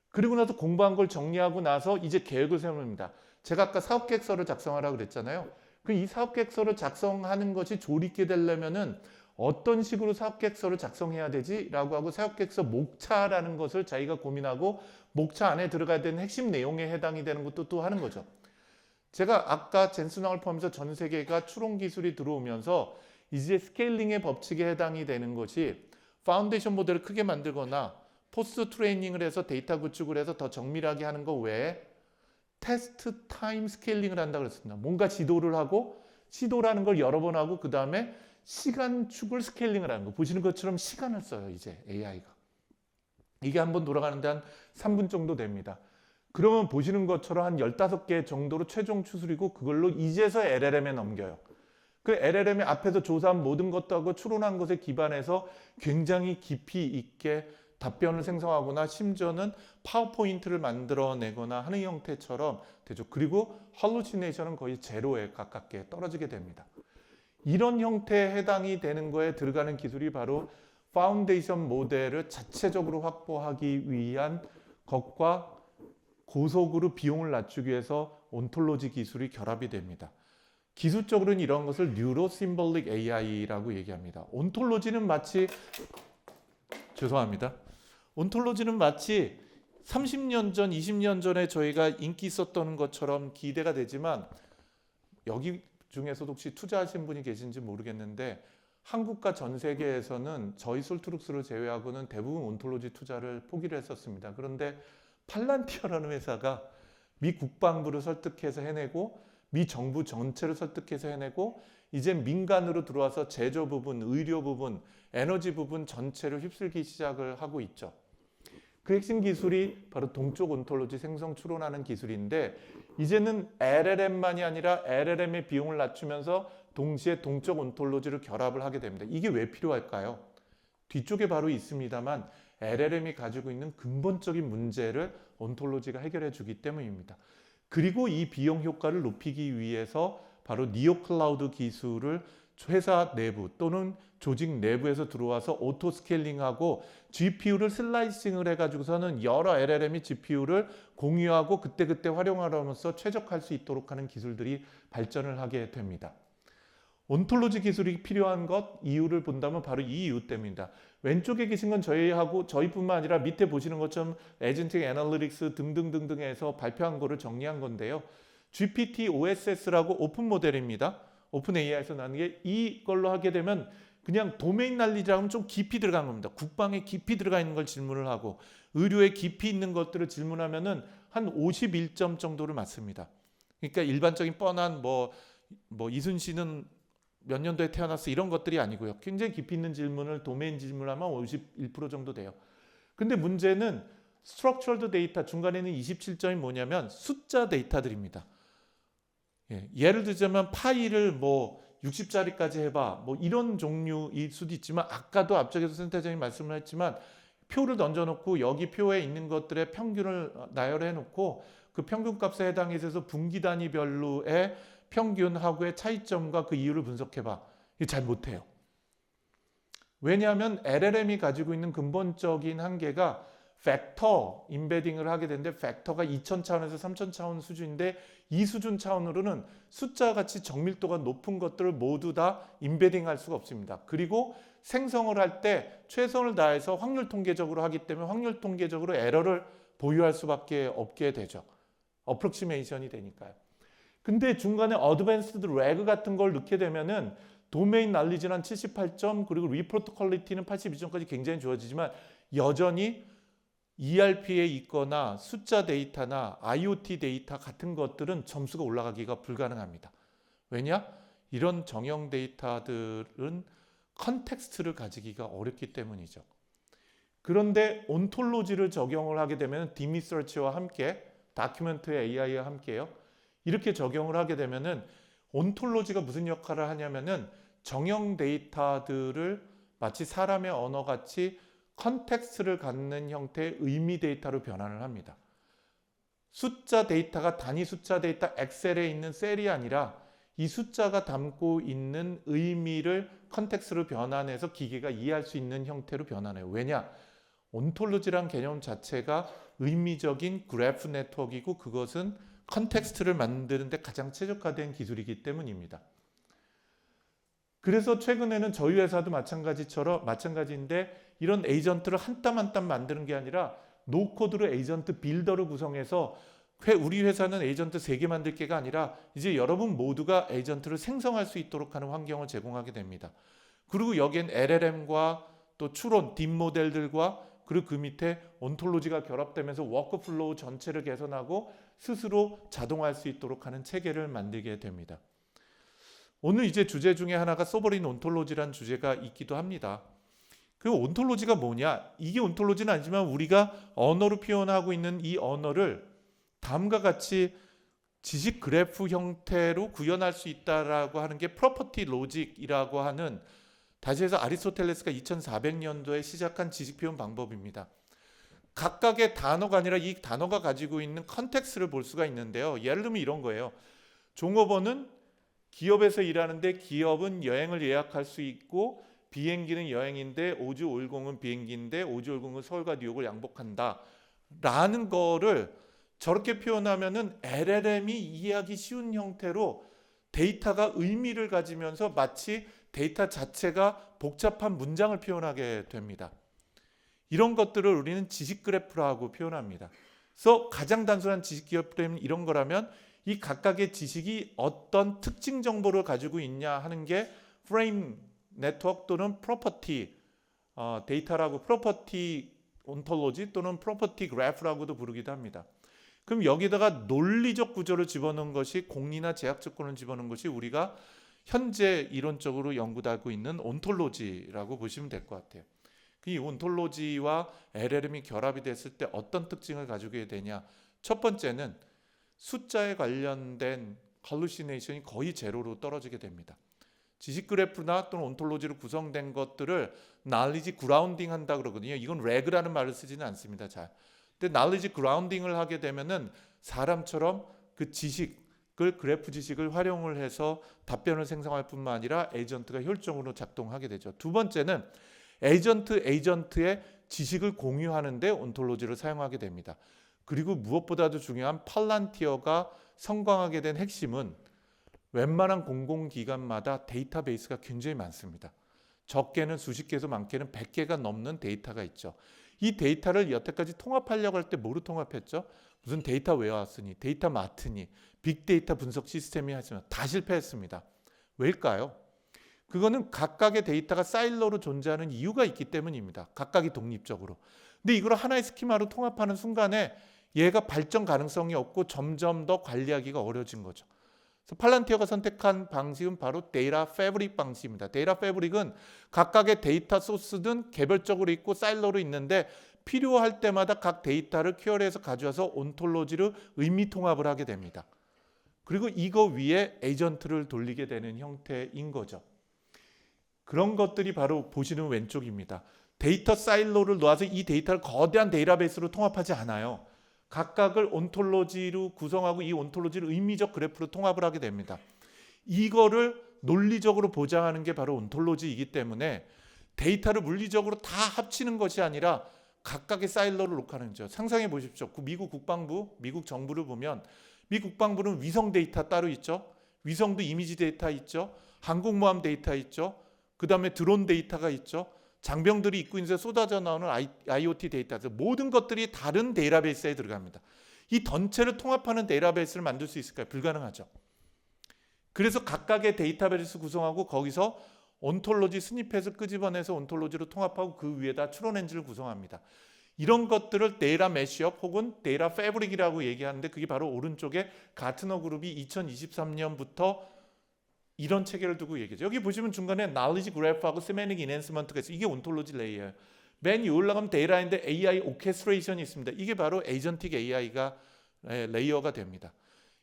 S1: 그리고 나서 공부한 걸 정리하고 나서 이제 계획을 세웁니다. 제가 아까 사업계획서를 작성하라고 그랬잖아요. 이 사업계획서를 작성하는 것이 조리있게 되려면은 어떤 식으로 사업계획서를 작성해야 되지? 라고 하고 사업계획서 목차라는 것을 자기가 고민하고 목차 안에 들어가야 되는 핵심 내용에 해당이 되는 것도 또 하는 거죠. 제가 아까 젠슨왕을 포함해서 전 세계가 추론 기술이 들어오면서 이제 스케일링의 법칙에 해당이 되는 것이 파운데이션 모델을 크게 만들거나 포스트 트레이닝을 해서 데이터 구축을 해서 더 정밀하게 하는 것 외에 테스트 타임 스케일링을 한다고 그랬습니다. 뭔가 지도를 하고 시도라는 걸 여러 번 하고 그 다음에 시간축을 스케일링을 하는 거. 보시는 것처럼 시간을 써요. 이제 AI가. 이게 한번 돌아가는데 한 3분 정도 됩니다. 그러면 보시는 것처럼 한 15개 정도로 최종 추술이고 그걸로 이제서 LLM에 넘겨요. 그 LLM의 앞에서 조사한 모든 것하고 추론한 것에 기반해서 굉장히 깊이 있게 답변을 생성하거나 심지어는 파워포인트를 만들어내거나 하는 형태처럼 되죠. 그리고 할루시네이션은 거의 제로에 가깝게 떨어지게 됩니다. 이런 형태에 해당이 되는 거에 들어가는 기술이 바로 파운데이션 모델을 자체적으로 확보하기 위한 것과 고속으로 비용을 낮추기 위해서 온톨로지 기술이 결합이 됩니다. 기술적으로는 이런 것을 뉴로 심볼릭 AI라고 얘기합니다. 온톨로지는 마치 30년 전, 20년 전에 저희가 인기 있었던 것처럼 기대가 되지만 여기 중에서도 혹시 투자하신 분이 계신지 모르겠는데 한국과 전 세계에서는 저희 솔트룩스를 제외하고는 대부분 온톨로지 투자를 포기를 했었습니다. 그런데 팔란티어라는 회사가 미 국방부를 설득해서 해내고 미 정부 전체를 설득해서 해내고 이제 민간으로 들어와서 제조 부분, 의료 부분, 에너지 부분 전체를 휩쓸기 시작을 하고 있죠. 그 핵심 기술이 바로 동적 온톨로지 생성 추론하는 기술인데 이제는 LLM만이 아니라 LLM의 비용을 낮추면서 동시에 동적 온톨로지를 결합을 하게 됩니다. 이게 왜 필요할까요? 뒤쪽에 바로 있습니다만 LLM이 가지고 있는 근본적인 문제를 온톨로지가 해결해 주기 때문입니다. 그리고 이 비용 효과를 높이기 위해서 바로 니오 클라우드 기술을 회사 내부 또는 조직 내부에서 들어와서 오토 스케일링하고 GPU를 슬라이싱을 해가지고서는 여러 LLM이 GPU를 공유하고 그때그때 활용하면서 최적화할 수 있도록 하는 기술들이 발전을 하게 됩니다. 온톨로지 기술이 필요한 것 이유를 본다면 바로 이 이유 때문입니다. 왼쪽에 계신 건 저희뿐만 아니라 밑에 보시는 것처럼 에이전틱 애널리틱스 등등등등에서 발표한 거를 정리한 건데요. GPT-OSS라고 오픈 모델입니다. 오픈 AI에서 나는 게 이걸로 하게 되면 그냥 도메인 난리라면 좀 깊이 들어간 겁니다. 국방에 깊이 들어가 있는 걸 질문을 하고 의료에 깊이 있는 것들을 질문하면은 한 51점 정도를 맞습니다. 그러니까 일반적인 뻔한 뭐 이순신은 몇 년도에 태어났어 이런 것들이 아니고요. 굉장히 깊이 있는 질문을 도메인 질문하면 51% 정도 돼요. 근데 문제는 스트럭처럴드 데이터 중간에는 27점이 뭐냐면 숫자 데이터들입니다. 예를 들자면 파일을 60자리까지 해봐 이런 종류일 수도 있지만 아까도 앞쪽에서 센터장님 말씀을 했지만 표를 던져놓고 여기 표에 있는 것들의 평균을 나열해 놓고 그 평균값에 해당해서 분기 단위별로의 평균하고의 차이점과 그 이유를 분석해봐. 이거 잘 못해요. 왜냐하면 LLM이 가지고 있는 근본적인 한계가 팩터 임베딩을 하게 되는데 팩터가 2000차원에서 3000차원 수준인데 이 수준 차원으로는 숫자 같이 정밀도가 높은 것들을 모두 다 임베딩할 수가 없습니다. 그리고 생성을 할 때 최선을 다해서 확률 통계적으로 하기 때문에 확률 통계적으로 에러를 보유할 수밖에 없게 되죠. 어프록시메이션이 되니까요. 근데 중간에 어드밴스드 레그 같은 걸 넣게 되면은 도메인 난리지는 한 78점 그리고 리포트 퀄리티는 82점까지 굉장히 좋아지지만 여전히 ERP에 있거나 숫자 데이터나 IoT 데이터 같은 것들은 점수가 올라가기가 불가능합니다. 왜냐? 이런 정형 데이터들은 컨텍스트를 가지기가 어렵기 때문이죠. 그런데 온톨로지를 적용을 하게 되면 디미서치와 함께 다큐멘트 AI와 함께요. 이렇게 적용을 하게 되면은 온톨로지가 무슨 역할을 하냐면은 정형 데이터들을 마치 사람의 언어같이 컨텍스트를 갖는 형태의 의미 데이터로 변환을 합니다. 숫자 데이터가 단위 숫자 데이터 엑셀에 있는 셀이 아니라 이 숫자가 담고 있는 의미를 컨텍스트로 변환해서 기계가 이해할 수 있는 형태로 변환해요. 왜냐? 온톨로지란 개념 자체가 의미적인 그래프 네트워크이고 그것은 컨텍스트를 만드는 데 가장 최적화된 기술이기 때문입니다. 그래서 최근에는 저희 회사도 마찬가지인데 이런 에이전트를 한 땀 한 땀 만드는 게 아니라 노코드로 에이전트 빌더를 구성해서 우리 회사는 에이전트 3개 만들 게가 아니라 이제 여러분 모두가 에이전트를 생성할 수 있도록 하는 환경을 제공하게 됩니다. 그리고 여기엔 LLM과 또 추론, 딥 모델들과 그리고 그 밑에 온톨로지가 결합되면서 워크플로우 전체를 개선하고 스스로 자동화할 수 있도록 하는 체계를 만들게 됩니다. 오늘 이제 주제 중에 하나가 소버린 온톨로지라는 주제가 있기도 합니다. 그 온톨로지가 뭐냐? 이게 온톨로지는 아니지만 우리가 언어로 표현하고 있는 이 언어를 다음과 같이 지식 그래프 형태로 구현할 수 있다라고 하는 게 프로퍼티 로직이라고 하는 다시 해서 아리스토텔레스가 2400년도에 시작한 지식 표현 방법입니다. 각각의 단어가 아니라 이 단어가 가지고 있는 컨텍스트를 볼 수가 있는데요. 예를 들면 이런 거예요. 종업원은 기업에서 일하는데 기업은 여행을 예약할 수 있고 비행기는 여행인데 오주올공은 비행기인데 오주올공은 서울과 뉴욕을 양복한다 라는 거를 저렇게 표현하면은 LLM이 이해하기 쉬운 형태로 데이터가 의미를 가지면서 마치 데이터 자체가 복잡한 문장을 표현하게 됩니다. 이런 것들을 우리는 지식 그래프라고 표현합니다. 그래서 가장 단순한 지식 그래프는 이런 거라면 이 각각의 지식이 어떤 특징 정보를 가지고 있냐 하는 게 프레임 네트워크 또는 프로퍼티 데이터라고 프로퍼티 온톨로지 또는 프로퍼티 그래프라고도 부르기도 합니다. 그럼 여기다가 논리적 구조를 집어넣은 것이 공리나 제약 조건을 집어넣은 것이 우리가 현재 이론적으로 연구하고 있는 온톨로지라고 보시면 될 것 같아요. 이 온톨로지와 LLM이 결합이 됐을 때 어떤 특징을 가지게 되냐? 첫 번째는 숫자에 관련된 hallucination이 거의 제로로 떨어지게 됩니다. 지식 그래프나 또는 온톨로지로 구성된 것들을 knowledge grounding 한다 그러거든요. 이건 reg라는 말을 쓰지는 않습니다. 잘. 근데 knowledge grounding을 하게 되면은 사람처럼 그 지식을 그래프 지식을 활용을 해서 답변을 생성할 뿐만 아니라 에이전트가 효율적으로 작동하게 되죠. 두 번째는 에이전트의 지식을 공유하는데 온톨로지를 사용하게 됩니다. 그리고 무엇보다도 중요한 팔란티어가 성공하게 된 핵심은 웬만한 공공기관마다 데이터베이스가 굉장히 많습니다. 적게는 수십 개에서 많게는 100개가 넘는 데이터가 있죠. 이 데이터를 여태까지 통합하려고 할 때 뭐로 통합했죠? 무슨 데이터 웨어하우스니, 데이터 마트니, 빅데이터 분석 시스템이 하지만 다 실패했습니다. 왜일까요? 그거는 각각의 데이터가 사일로로 존재하는 이유가 있기 때문입니다. 각각이 독립적으로. 근데 이걸 하나의 스키마로 통합하는 순간에 얘가 발전 가능성이 없고 점점 더 관리하기가 어려워진 거죠. 그래서 팔란티어가 선택한 방식은 바로 데이터 패브릭 방식입니다. 데이터 패브릭은 각각의 데이터 소스는 개별적으로 있고 사일로로 있는데 필요할 때마다 각 데이터를 큐어리해서 가져와서 온톨로지로 의미 통합을 하게 됩니다. 그리고 이거 위에 에이전트를 돌리게 되는 형태인 거죠. 그런 것들이 바로 보시는 왼쪽입니다. 데이터 사일로를 놓아서 이 데이터를 거대한 데이터베이스로 통합하지 않아요. 각각을 온톨로지로 구성하고 이 온톨로지를 의미적 그래프로 통합을 하게 됩니다. 이거를 논리적으로 보장하는 게 바로 온톨로지이기 때문에 데이터를 물리적으로 다 합치는 것이 아니라 각각의 사일로를 놓고 하는 거죠. 상상해 보십시오. 미국 국방부, 미국 정부를 보면 미 국방부는 위성 데이터 따로 있죠. 위성도 이미지 데이터 있죠. 항공모함 데이터 있죠. 그 다음에 드론 데이터가 있죠. 장병들이 입고 있는 데 쏟아져 나오는 IoT 데이터, 모든 것들이 다른 데이터베이스에 들어갑니다. 이 전체를 통합하는 데이터베이스를 만들 수 있을까요? 불가능하죠. 그래서 각각의 데이터베이스 구성하고 거기서 온톨로지 스니펫을 끄집어내서 온톨로지로 통합하고 그 위에다 추론 엔진을 구성합니다. 이런 것들을 데이터 매시업 혹은 데이터 패브릭이라고 얘기하는데 그게 바로 오른쪽에 가트너 그룹이 2023년부터 이런 체계를 두고 얘기하죠. 여기 보시면 중간에 knowledge graph하고 semantic enhancement가 있어요. 이게 온톨로지 레이어예요. 맨 위에 올라가면 데이터인데 AI 오케스트레이션이 있습니다. 이게 바로 에이전틱 AI가 레이어가 됩니다.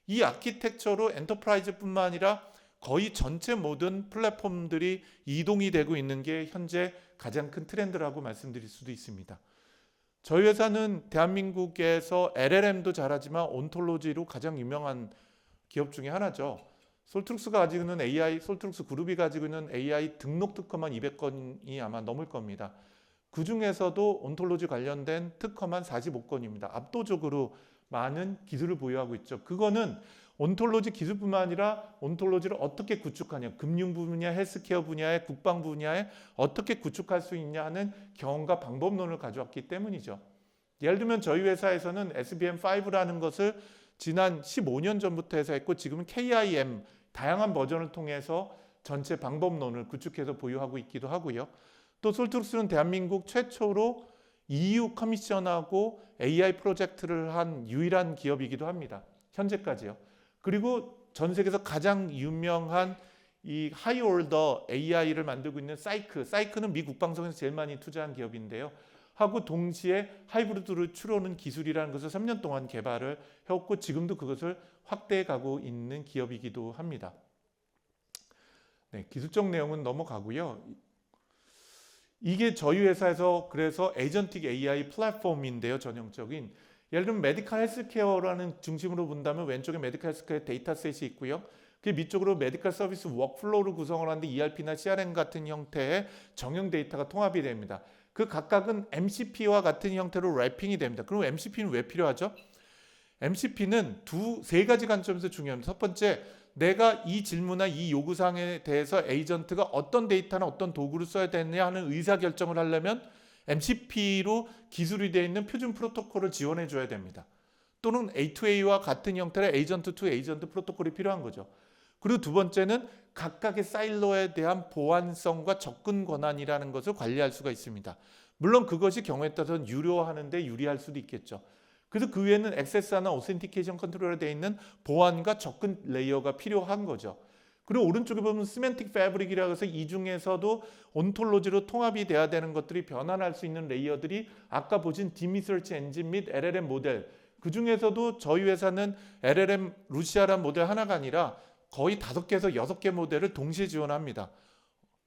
S1: 이 아키텍처로 엔터프라이즈뿐만 아니라 거의 전체 모든 플랫폼들이 이동이 되고 있는 게 현재 가장 큰 트렌드라고 말씀드릴 수도 있습니다. 저희 회사는 대한민국에서 LLM도 잘하지만 온톨로지로 가장 유명한 기업 중에 하나죠. 솔트룩스가 가지고 있는 AI, 솔트룩스 그룹이 가지고 있는 AI 등록 특허만 200건이 아마 넘을 겁니다. 그 중에서도 온톨로지 관련된 특허만 45건입니다. 압도적으로 많은 기술을 보유하고 있죠. 그거는 온톨로지 기술뿐만 아니라 온톨로지를 어떻게 구축하냐, 금융 분야, 헬스케어 분야에, 국방 분야에 어떻게 구축할 수 있냐 하는 경험과 방법론을 가져왔기 때문이죠. 예를 들면 저희 회사에서는 SBM5라는 것을 지난 15년 전부터 해서 했고 지금은 KIM 다양한 버전을 통해서 전체 방법론을 구축해서 보유하고 있기도 하고요. 또 솔트룩스는 대한민국 최초로 EU 커미션하고 AI 프로젝트를 한 유일한 기업이기도 합니다. 현재까지요. 그리고 전 세계에서 가장 유명한 이 하이올더 AI를 만들고 있는 사이크는 미 국방성에서 제일 많이 투자한 기업인데요. 하고 동시에 하이브리드를 추론하는 기술이라는 것을 3년 동안 개발을 해왔고 지금도 그것을 확대해 가고 있는 기업이기도 합니다. 네, 기술적 내용은 넘어가고요. 이게 저희 회사에서 그래서 에이전틱 AI 플랫폼인데요. 전형적인. 예를 들면 메디컬 헬스케어라는 중심으로 본다면 왼쪽에 메디컬 헬스케어 데이터셋이 있고요. 그 밑쪽으로 메디컬 서비스 워크플로우를 구성을 하는데 ERP나 CRM 같은 형태의 정형 데이터가 통합이 됩니다. 그 각각은 MCP와 같은 형태로 랩핑이 됩니다. 그럼 MCP는 왜 필요하죠? MCP는 세 가지 관점에서 중요합니다. 첫 번째, 내가 이 질문이나 이 요구사항에 대해서 에이전트가 어떤 데이터나 어떤 도구를 써야 되느냐 하는 의사결정을 하려면 MCP로 기술이 되어 있는 표준 프로토콜을 지원해 줘야 됩니다. 또는 A2A와 같은 형태의 에이전트 투 에이전트 프로토콜이 필요한 거죠. 그리고 두 번째는 각각의 사일로에 대한 보안성과 접근 권한이라는 것을 관리할 수가 있습니다. 물론 그것이 경우에 따라서는 유료화하는 데 유리할 수도 있겠죠. 그래서 그 위에는 액세스나 오센티케이션 컨트롤에 되어 있는 보안과 접근 레이어가 필요한 거죠. 그리고 오른쪽에 보면 시멘틱 패브릭이라고 해서 이 중에서도 온톨로지로 통합이 돼야 되는 것들이 변환할 수 있는 레이어들이 아까 보신 딥리서치 엔진 및 LLM 모델, 그 중에서도 저희 회사는 LLM 루시아라는 모델 하나가 아니라 거의 5개에서 6개 모델을 동시에 지원합니다.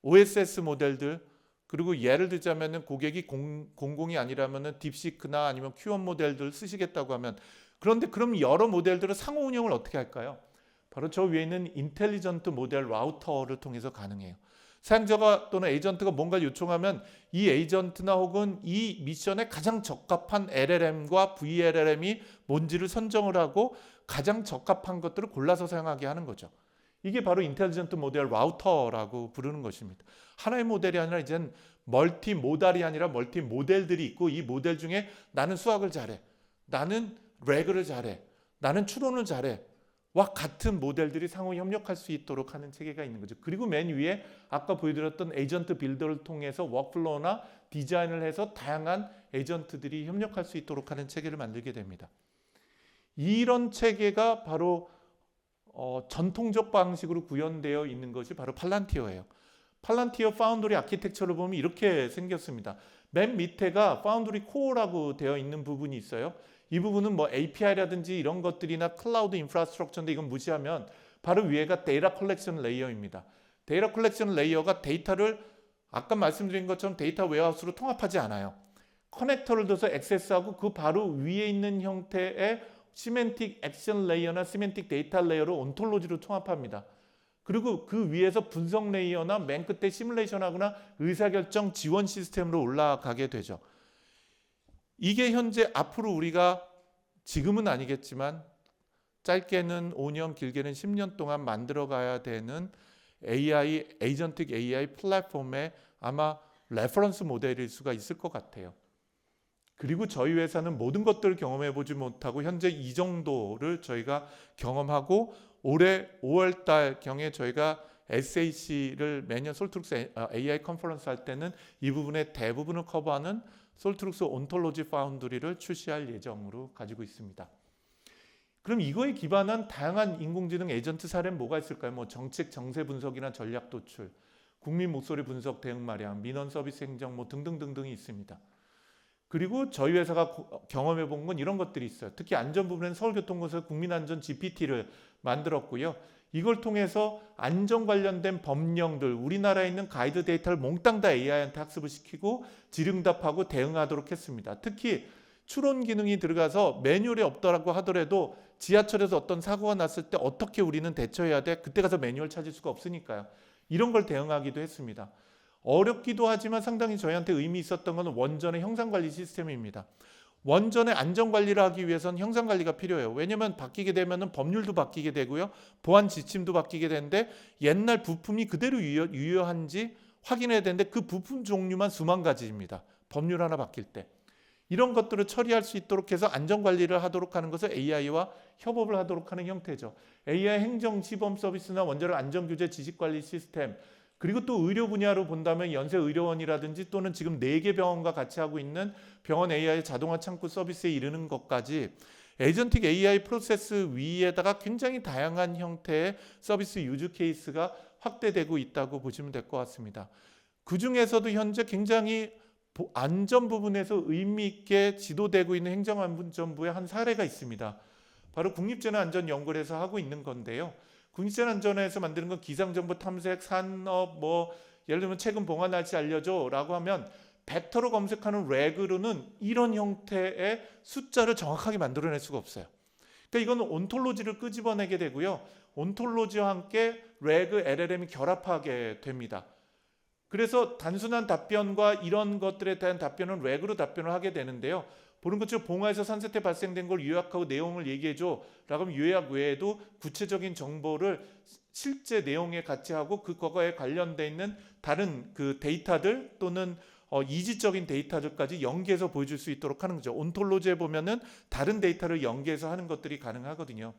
S1: OSS 모델들, 그리고 예를 들자면은 고객이 공공이 아니라면은 딥시크나 아니면 Q1 모델들 쓰시겠다고 하면, 그런데 그럼 여러 모델들을 상호 운영을 어떻게 할까요? 바로 저 위에 있는 인텔리전트 모델 라우터를 통해서 가능해요. 사용자가 또는 에이전트가 뭔가를 요청하면 이 에이전트나 혹은 이 미션에 가장 적합한 LLM과 VLLM이 뭔지를 선정을 하고 가장 적합한 것들을 골라서 사용하게 하는 거죠. 이게 바로 인텔리전트 모델 라우터라고 부르는 것입니다. 하나의 모델이 아니라 이제는 멀티 모달이 아니라 멀티 모델들이 있고 이 모델 중에 나는 수학을 잘해, 나는 레그를 잘해, 나는 추론을 잘해 와 같은 모델들이 상호 협력할 수 있도록 하는 체계가 있는 거죠. 그리고 맨 위에 아까 보여드렸던 에이전트 빌더를 통해서 워크플로우나 디자인을 해서 다양한 에이전트들이 협력할 수 있도록 하는 체계를 만들게 됩니다. 이런 체계가 바로 전통적 방식으로 구현되어 있는 것이 바로 팔란티어예요. 팔란티어 파운드리 아키텍처를 보면 이렇게 생겼습니다. 맨 밑에가 파운드리 코어라고 되어 있는 부분이 있어요. 이 부분은 뭐 API라든지 이런 것들이나 클라우드 인프라스트럭처인데 이건 무시하면 바로 위에가 데이터 컬렉션 레이어입니다. 데이터 컬렉션 레이어가 데이터를 아까 말씀드린 것처럼 데이터 웨어하우스로 통합하지 않아요. 커넥터를 둬서 액세스하고 그 바로 위에 있는 형태의 시멘틱 액션 레이어나 시멘틱 데이터 레이어로 온톨로지로 통합합니다. 그리고 그 위에서 분석 레이어나 맨 끝에 시뮬레이션하거나 의사결정 지원 시스템으로 올라가게 되죠. 이게 현재 앞으로 우리가 지금은 아니겠지만 짧게는 5년, 길게는 10년 동안 만들어가야 되는 AI, 에이전틱 AI 플랫폼의 아마 레퍼런스 모델일 수가 있을 것 같아요. 그리고 저희 회사는 모든 것들을 경험해보지 못하고 현재 이 정도를 저희가 경험하고 올해 5월달 경에 저희가 SAC를 매년 솔트룩스 AI 컨퍼런스 할 때는 이 부분의 대부분을 커버하는 솔트룩스 온톨로지 파운드리를 출시할 예정으로 가지고 있습니다. 그럼 이거에 기반한 다양한 인공지능 에이전트 사례는 뭐가 있을까요? 뭐 정책 정세 분석이나 전략 도출, 국민 목소리 분석 대응 마련, 민원 서비스 행정 뭐 등등등등이 있습니다. 그리고 저희 회사가 경험해 본 건 이런 것들이 있어요. 특히 안전 부분에는 서울교통공사에서 국민안전 GPT를 만들었고요. 이걸 통해서 안전 관련된 법령들, 우리나라에 있는 가이드 데이터를 몽땅 다 AI한테 학습을 시키고 질응답하고 대응하도록 했습니다. 특히 추론 기능이 들어가서 매뉴얼이 없더라고 하더라도 지하철에서 어떤 사고가 났을 때 어떻게 우리는 대처해야 돼? 그때 가서 매뉴얼 찾을 수가 없으니까요. 이런 걸 대응하기도 했습니다. 어렵기도 하지만 상당히 저희한테 의미 있었던 것은 원전의 형상관리 시스템입니다. 원전의 안전관리를 하기 위해서는 형상관리가 필요해요. 왜냐하면 바뀌게 되면 법률도 바뀌게 되고요. 보안 지침도 바뀌게 되는데 옛날 부품이 그대로 유효한지 확인해야 되는데 그 부품 종류만 수만 가지입니다. 법률 하나 바뀔 때. 이런 것들을 처리할 수 있도록 해서 안전관리를 하도록 하는 것을 AI와 협업을 하도록 하는 형태죠. AI 행정시범 서비스나 원자력 안전규제 지식관리 시스템, 그리고 또 의료 분야로 본다면 연세의료원이라든지 또는 지금 4개 병원과 같이 하고 있는 병원 AI 자동화 창구 서비스에 이르는 것까지 에이전틱 AI 프로세스 위에다가 굉장히 다양한 형태의 서비스 유즈 케이스가 확대되고 있다고 보시면 될 것 같습니다. 그 중에서도 현재 굉장히 안전 부분에서 의미 있게 지도되고 있는 행정안전부의 한 사례가 있습니다. 바로 국립재난안전연구원에서 하고 있는 건데요. 국립재난안전에서 만드는 건 기상정보 탐색, 산업, 예를 들면 최근 봉화 날씨 알려줘 라고 하면 벡터로 검색하는 렉으로는 이런 형태의 숫자를 정확하게 만들어낼 수가 없어요. 그러니까 이건 온톨로지를 끄집어내게 되고요. 온톨로지와 함께 렉, LLM이 결합하게 됩니다. 그래서 단순한 답변과 이런 것들에 대한 답변은 렉으로 답변을 하게 되는데요. 보는 것처럼 봉화에서 산사태 발생된 걸 요약하고 내용을 얘기해줘 라고 하면 요약 외에도 구체적인 정보를 실제 내용에 같이 하고 그거에 관련돼 있는 다른 그 데이터들 또는 이지적인 데이터들까지 연계해서 보여줄 수 있도록 하는 거죠. 온톨로지에 보면은 다른 데이터를 연계해서 하는 것들이 가능하거든요.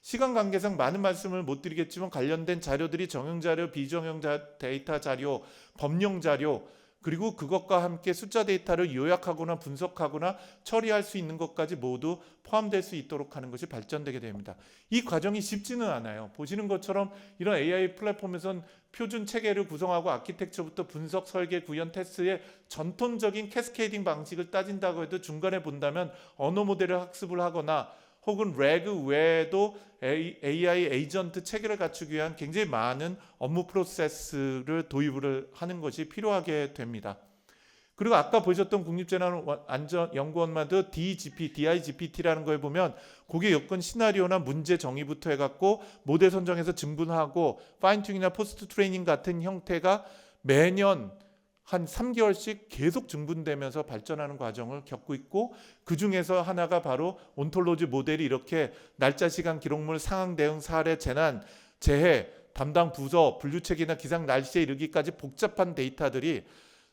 S1: 시간 관계상 많은 말씀을 못 드리겠지만 관련된 자료들이 정형 자료, 비정형 데이터 자료, 법령 자료, 그리고 그것과 함께 숫자 데이터를 요약하거나 분석하거나 처리할 수 있는 것까지 모두 포함될 수 있도록 하는 것이 발전되게 됩니다. 이 과정이 쉽지는 않아요. 보시는 것처럼 이런 AI 플랫폼에선 표준 체계를 구성하고 아키텍처부터 분석, 설계, 구현, 테스트의 전통적인 캐스케이딩 방식을 따진다고 해도 중간에 본다면 언어 모델을 학습을 하거나 혹은 렉 외에도 AI 에이전트 체계를 갖추기 위한 굉장히 많은 업무 프로세스를 도입을 하는 것이 필요하게 됩니다. 그리고 아까 보셨던 국립재난안전연구원마다 DIGPT라는 거에 보면 고객 여건 시나리오나 문제 정의부터 해갖고 모델 선정해서 증분하고 파인튜닝이나 포스트 트레이닝 같은 형태가 매년 한 3개월씩 계속 증분되면서 발전하는 과정을 겪고 있고 그 중에서 하나가 바로 온톨로지 모델이 이렇게 날짜, 시간, 기록물, 상황, 대응, 사례, 재난, 재해, 담당 부서, 분류체계나 기상, 날씨에 이르기까지 복잡한 데이터들이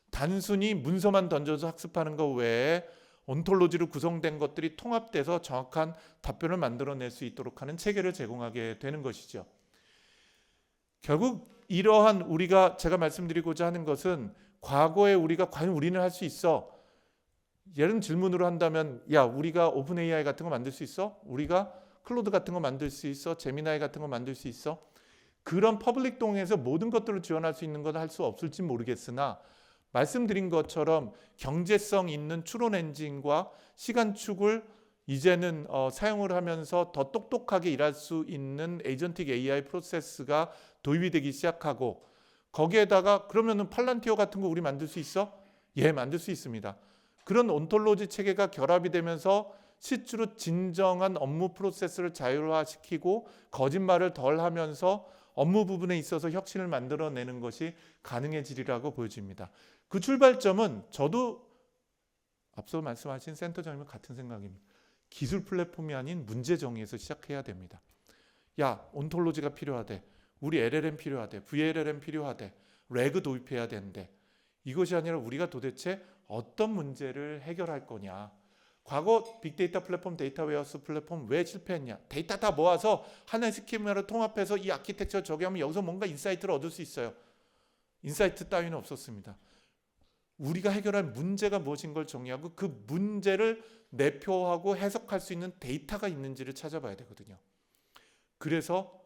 S1: 단순히 문서만 던져서 학습하는 것 외에 온톨로지로 구성된 것들이 통합돼서 정확한 답변을 만들어낼 수 있도록 하는 체계를 제공하게 되는 것이죠. 결국 이러한 제가 말씀드리고자 하는 것은 과거에 우리가 과연 우리는 할 수 있어? 예를 질문으로 한다면 야 우리가 오픈 AI 같은 거 만들 수 있어? 우리가 클로드 같은 거 만들 수 있어? 제미나이 같은 거 만들 수 있어? 그런 퍼블릭 동에서 모든 것들을 지원할 수 있는 건 할 수 없을지 모르겠으나 말씀드린 것처럼 경제성 있는 추론 엔진과 시간축을 이제는 사용을 하면서 더 똑똑하게 일할 수 있는 에이전틱 AI 프로세스가 도입이 되기 시작하고 거기에다가 그러면은 팔란티어 같은 거 우리 만들 수 있어? 예, 만들 수 있습니다. 그런 온톨로지 체계가 결합이 되면서 실제로 진정한 업무 프로세스를 자율화시키고 거짓말을 덜 하면서 업무 부분에 있어서 혁신을 만들어내는 것이 가능해지리라고 보여집니다. 그 출발점은 저도 앞서 말씀하신 센터장님과 같은 생각입니다. 기술 플랫폼이 아닌 문제 정의에서 시작해야 됩니다. 야, 온톨로지가 필요하대. 우리 LLM 필요하대. VLLM 필요하대. 레그 도입해야 되는데 이것이 아니라 우리가 도대체 어떤 문제를 해결할 거냐. 과거 빅데이터 플랫폼, 데이터 웨어하우스 플랫폼 왜 실패했냐. 데이터 다 모아서 하나의 스키마로 통합해서 이 아키텍처 적용하면 여기서 뭔가 인사이트를 얻을 수 있어요. 인사이트 따위는 없었습니다. 우리가 해결할 문제가 무엇인 걸 정의하고 그 문제를 내표하고 해석할 수 있는 데이터가 있는지를 찾아봐야 되거든요. 그래서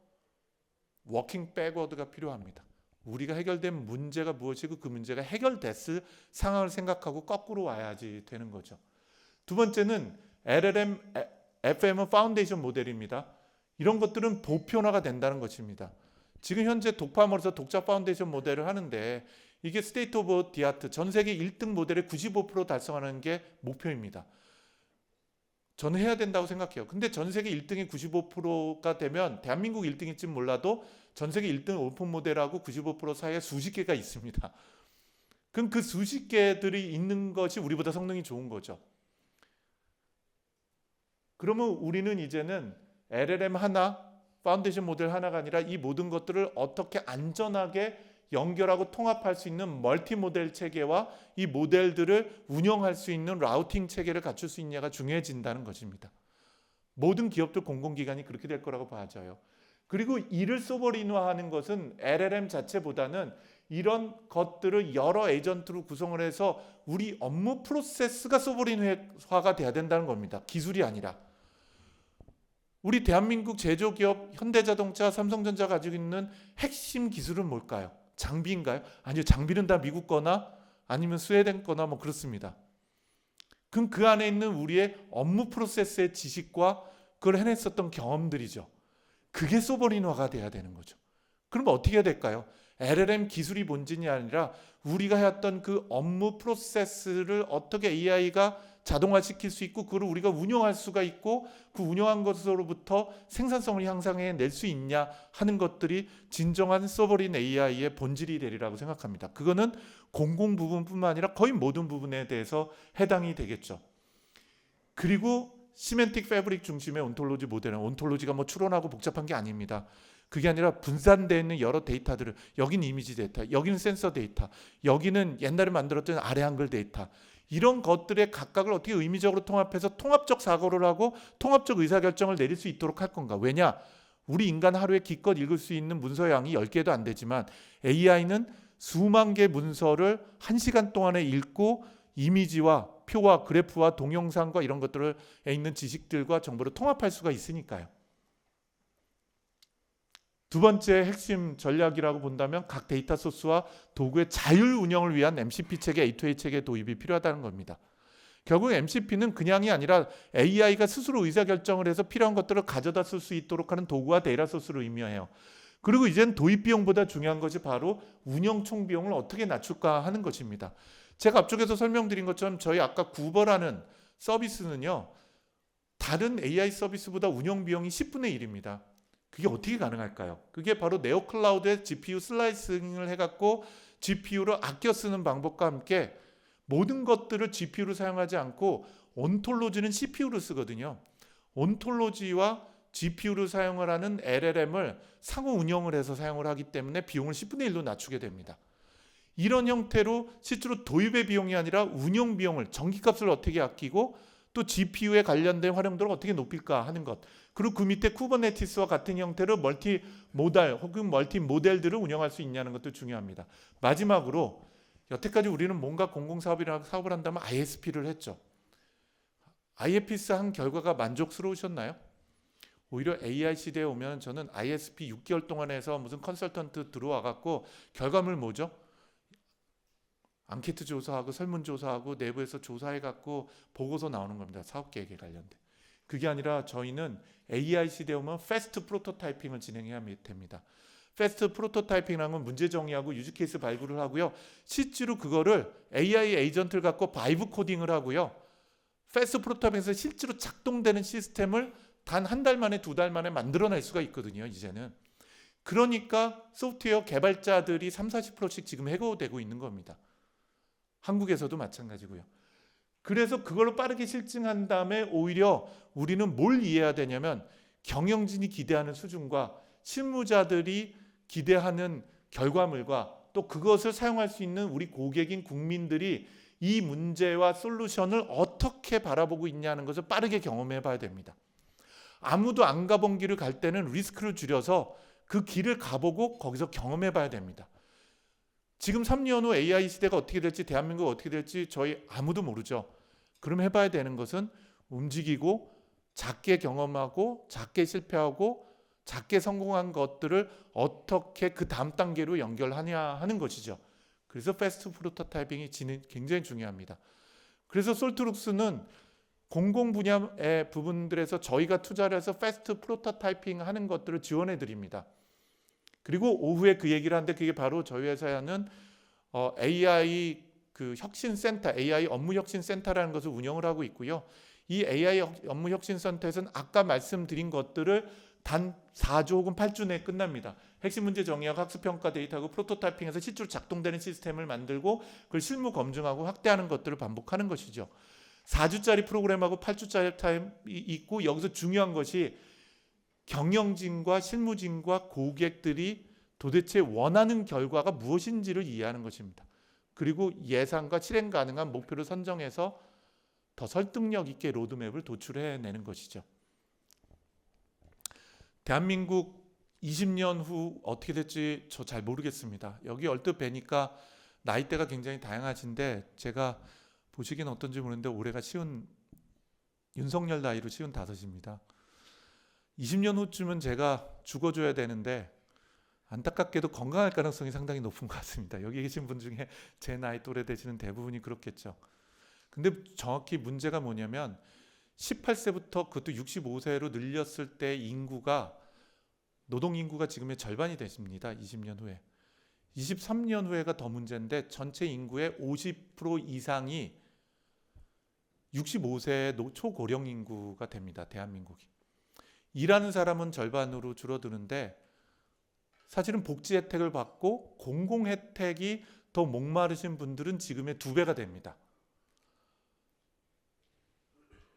S1: 워킹 백워드가 필요합니다. 우리가 해결된 문제가 무엇이고 그 문제가 해결됐을 상황을 생각하고 거꾸로 와야지 되는 거죠. 두 번째는 LLM, FM은 파운데이션 모델입니다. 이런 것들은 보편화가 된다는 것입니다. 지금 현재 독파몰에서 독자 파운데이션 모델을 하는데 이게 스테이트 오브 디 아트, 전 세계 1등 모델의 95% 달성하는 게 목표입니다. 저는 해야 된다고 생각해요. 근데 전 세계 1등이 95%가 되면 대한민국 1등일지 몰라도 전 세계 1등 오픈 모델하고 95% 사이에 수십 개가 있습니다. 그럼 그 수십 개들이 있는 것이 우리보다 성능이 좋은 거죠. 그러면 우리는 이제는 LLM 하나, 파운데이션 모델 하나가 아니라 이 모든 것들을 어떻게 안전하게 연결하고 통합할 수 있는 멀티 모델 체계와 이 모델들을 운영할 수 있는 라우팅 체계를 갖출 수 있냐가 중요해진다는 것입니다. 모든 기업들 공공기관이 그렇게 될 거라고 봐져요. 그리고 이를 소버린화하는 것은 LLM 자체보다는 이런 것들을 여러 에이전트로 구성을 해서 우리 업무 프로세스가 소버린화가 돼야 된다는 겁니다. 기술이 아니라. 우리 대한민국 제조기업 현대자동차, 삼성전자 가지고 있는 핵심 기술은 뭘까요? 장비인가요? 아니요, 장비는 다 미국 거나 아니면 스웨덴 거나 뭐 그렇습니다. 그럼 그 안에 있는 우리의 업무 프로세스의 지식과 그걸 해냈었던 경험들이죠. 그게 소버린화가 돼야 되는 거죠. 그럼 어떻게 해야 될까요? LLM 기술이 본질이 아니라 우리가 해왔던 그 업무 프로세스를 어떻게 AI가 자동화시킬 수 있고 그걸 우리가 운영할 수가 있고 그 운영한 것으로부터 생산성을 향상해낼 수 있냐 하는 것들이 진정한 서버린 AI의 본질이 되리라고 생각합니다. 그거는 공공 부분뿐만 아니라 거의 모든 부분에 대해서 해당이 되겠죠. 그리고 시멘틱 패브릭 중심의 온톨로지 모델은 온톨로지가 뭐 추론하고 복잡한 게 아닙니다. 그게 아니라 분산되어 있는 여러 데이터들을 여기는 이미지 데이터, 여기는 센서 데이터, 여기는 옛날에 만들었던 아래 한글 데이터 이런 것들의 각각을 어떻게 의미적으로 통합해서 통합적 사고를 하고 통합적 의사결정을 내릴 수 있도록 할 건가. 왜냐? 우리 인간 하루에 기껏 읽을 수 있는 문서 양이 10개도 안 되지만 AI는 수만 개 문서를 1시간 동안에 읽고 이미지와 표와 그래프와 동영상과 이런 것들에 있는 지식들과 정보를 통합할 수가 있으니까요. 두 번째 핵심 전략이라고 본다면 각 데이터 소스와 도구의 자율 운영을 위한 MCP 체계, A2A 체계 도입이 필요하다는 겁니다. 결국 MCP는 그냥이 아니라 AI가 스스로 의사결정을 해서 필요한 것들을 가져다 쓸 수 있도록 하는 도구와 데이터 소스를 의미해요. 그리고 이제는 도입 비용보다 중요한 것이 바로 운영 총 비용을 어떻게 낮출까 하는 것입니다. 제가 앞쪽에서 설명드린 것처럼 저희 아까 구버라는 서비스는요. 다른 AI 서비스보다 운영 비용이 10분의 1입니다. 그게 어떻게 가능할까요? 그게 바로 네오클라우드의 GPU 슬라이싱을 해갖고 GPU를 아껴 쓰는 방법과 함께 모든 것들을 GPU를 사용하지 않고 온톨로지는 CPU를 쓰거든요. 온톨로지와 GPU를 사용을 하는 LLM을 상호 운영을 해서 사용을 하기 때문에 비용을 10분의 1로 낮추게 됩니다. 이런 형태로 실제로 도입의 비용이 아니라 운영 비용을 전기값을 어떻게 아끼고 또 GPU에 관련된 활용도를 어떻게 높일까 하는 것. 그리고 그 밑에 쿠버네티스와 같은 형태로 멀티 모달 혹은 멀티 모델들을 운영할 수 있냐는 것도 중요합니다. 마지막으로 여태까지 우리는 뭔가 공공사업이나 사업을 한다면 ISP를 했죠. ISP 한 결과가 만족스러우셨나요? 오히려 AI 시대에 오면 저는 ISP 6개월 동안 해서 무슨 컨설턴트 들어와 갖고 결과물 뭐죠? 앙케이트 조사하고 설문조사하고 내부에서 조사해갖고 보고서 나오는 겁니다. 사업계획에 관련된. 그게 아니라 저희는 AI 시대에 오면 패스트 프로토타이핑을 진행해야 됩니다. 패스트 프로토타이핑이라는 건 문제 정의하고 유즈 케이스 발굴을 하고요. 실제로 그거를 AI 에이전트를 갖고 바이브 코딩을 하고요. 패스트 프로토타이핑에서 실제로 작동되는 시스템을 단 한 달 만에 두 달 만에 만들어낼 수가 있거든요. 이제는. 그러니까 소프트웨어 개발자들이 30-40%씩 지금 해고되고 있는 겁니다. 한국에서도 마찬가지고요. 그래서 그걸로 빠르게 실증한 다음에 오히려 우리는 뭘 이해해야 되냐면 경영진이 기대하는 수준과 실무자들이 기대하는 결과물과 또 그것을 사용할 수 있는 우리 고객인 국민들이 이 문제와 솔루션을 어떻게 바라보고 있냐는 것을 빠르게 경험해 봐야 됩니다. 아무도 안 가본 길을 갈 때는 리스크를 줄여서 그 길을 가보고 거기서 경험해 봐야 됩니다. 지금 3년 후 AI 시대가 어떻게 될지, 대한민국 어떻게 될지 저희 아무도 모르죠. 그럼 해봐야 되는 것은 움직이고 작게 경험하고 작게 실패하고 작게 성공한 것들을 어떻게 그 다음 단계로 연결하냐 하는 것이죠. 그래서 패스트 프로토타이핑이 굉장히 중요합니다. 그래서 솔트룩스는 공공 분야의 부분들에서 저희가 투자를 해서 패스트 프로토타이핑 하는 것들을 지원해 드립니다. 그리고 오후에 그 얘기를 하는데 그게 바로 저희 회사는 AI 그 혁신센터, AI 업무혁신센터라는 것을 운영을 하고 있고요. 이 AI 업무혁신센터에서는 아까 말씀드린 것들을 단 4주 혹은 8주 내에 끝납니다. 핵심 문제 정의하고 학습평가 데이터하고 프로토타이핑해서 실제로 작동되는 시스템을 만들고 그걸 실무 검증하고 확대하는 것들을 반복하는 것이죠. 4주짜리 프로그램하고 8주짜리 타임이 있고 여기서 중요한 것이 경영진과 실무진과 고객들이 도대체 원하는 결과가 무엇인지를 이해하는 것입니다. 그리고 예상과 실행 가능한 목표를 선정해서 더 설득력 있게 로드맵을 도출해내는 것이죠. 대한민국 20년 후 어떻게 될지 저 잘 모르겠습니다. 여기 얼핏 뵈니까 나이대가 굉장히 다양하신데 제가 보시기는 어떤지 모르는데 올해가 윤석열 나이로 55입니다. 20년 후쯤은 제가 죽어줘야 되는데 안타깝게도 건강할 가능성이 상당히 높은 것 같습니다. 여기 계신 분 중에 제 나이 또래 되시는 대부분이 그렇겠죠. 근데 정확히 문제가 뭐냐면 18세부터 그것도 65세로 늘렸을 때 인구가 노동인구가 지금의 절반이 되십니다. 20년 후에. 23년 후에가 더 문제인데 전체 인구의 50% 이상이 65세의 초고령 인구가 됩니다. 대한민국이. 일하는 사람은 절반으로 줄어드는데 사실은 복지 혜택을 받고 공공 혜택이 더 목마르신 분들은 지금의 2배가 됩니다.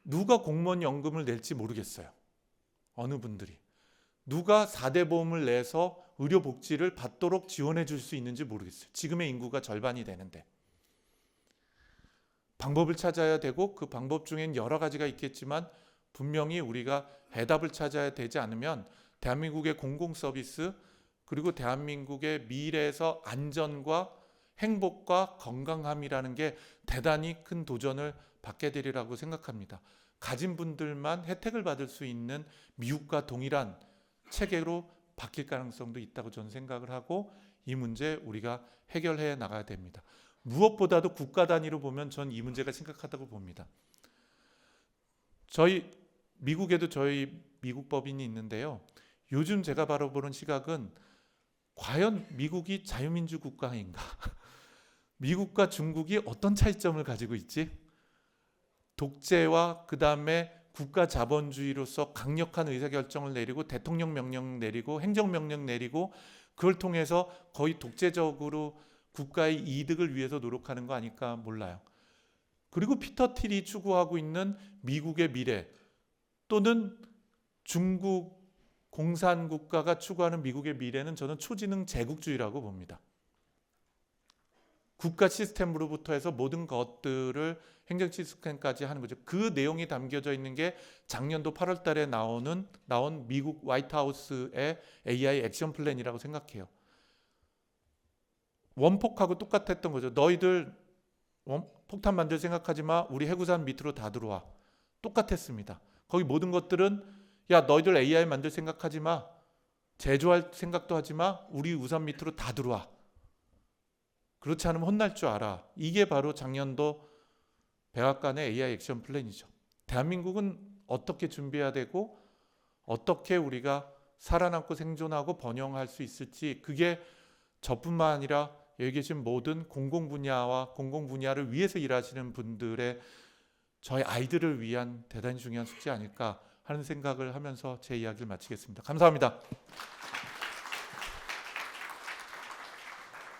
S1: 누가 공무원 연금을 낼지 모르겠어요. 어느 분들이. 누가 4대 보험을 내서 의료복지를 받도록 지원해 줄 수 있는지 모르겠어요. 지금의 인구가 절반이 되는데. 방법을 찾아야 되고 그 방법 중엔 여러 가지가 있겠지만 분명히 우리가 해답을 찾아야 되지 않으면 대한민국의 공공서비스 그리고 대한민국의 미래에서 안전과 행복과 건강함이라는 게 대단히 큰 도전을 받게 되리라고 생각합니다. 가진 분들만 혜택을 받을 수 있는 미국과 동일한 체계로 바뀔 가능성도 있다고 저는 생각을 하고 이 문제 우리가 해결해 나가야 됩니다. 무엇보다도 국가 단위로 보면 전 이 문제가 심각하다고 봅니다. 미국에도 저희 미국 법인이 있는데요. 요즘 제가 바라보는 시각은 과연 미국이 자유민주 국가인가? 미국과 중국이 어떤 차이점을 가지고 있지? 독재와 그 다음에 국가 자본주의로서 강력한 의사결정을 내리고 대통령 명령 내리고 행정명령 내리고 그걸 통해서 거의 독재적으로 국가의 이득을 위해서 노력하는 거 아닐까 몰라요. 그리고 피터 틸이 추구하고 있는 미국의 미래 또는 중국 공산국가가 추구하는 미국의 미래는 저는 초지능 제국주의라고 봅니다. 국가 시스템으로부터 해서 모든 것들을 행정 시스템까지 하는 거죠. 그 내용이 담겨져 있는 게 작년도 8월 달에 나온 미국 화이트하우스의 AI 액션 플랜이라고 생각해요. 원폭하고 똑같았던 거죠. 너희들 폭탄 만들 생각하지 마. 우리 해구산 밑으로 다 들어와. 똑같았습니다. 거기 모든 것들은 야 너희들 AI 만들 생각하지 마. 제조할 생각도 하지 마. 우리 우산 밑으로 다 들어와. 그렇지 않으면 혼날 줄 알아. 이게 바로 작년도 백악관의 AI 액션 플랜이죠. 대한민국은 어떻게 준비해야 되고 어떻게 우리가 살아남고 생존하고 번영할 수 있을지 그게 저뿐만 아니라 여기 계신 모든 공공 분야와 공공 분야를 위해서 일하시는 분들의 저희 아이들을 위한 대단히 중요한 숙제 아닐까 하는 생각을 하면서 제 이야기를 마치겠습니다. 감사합니다.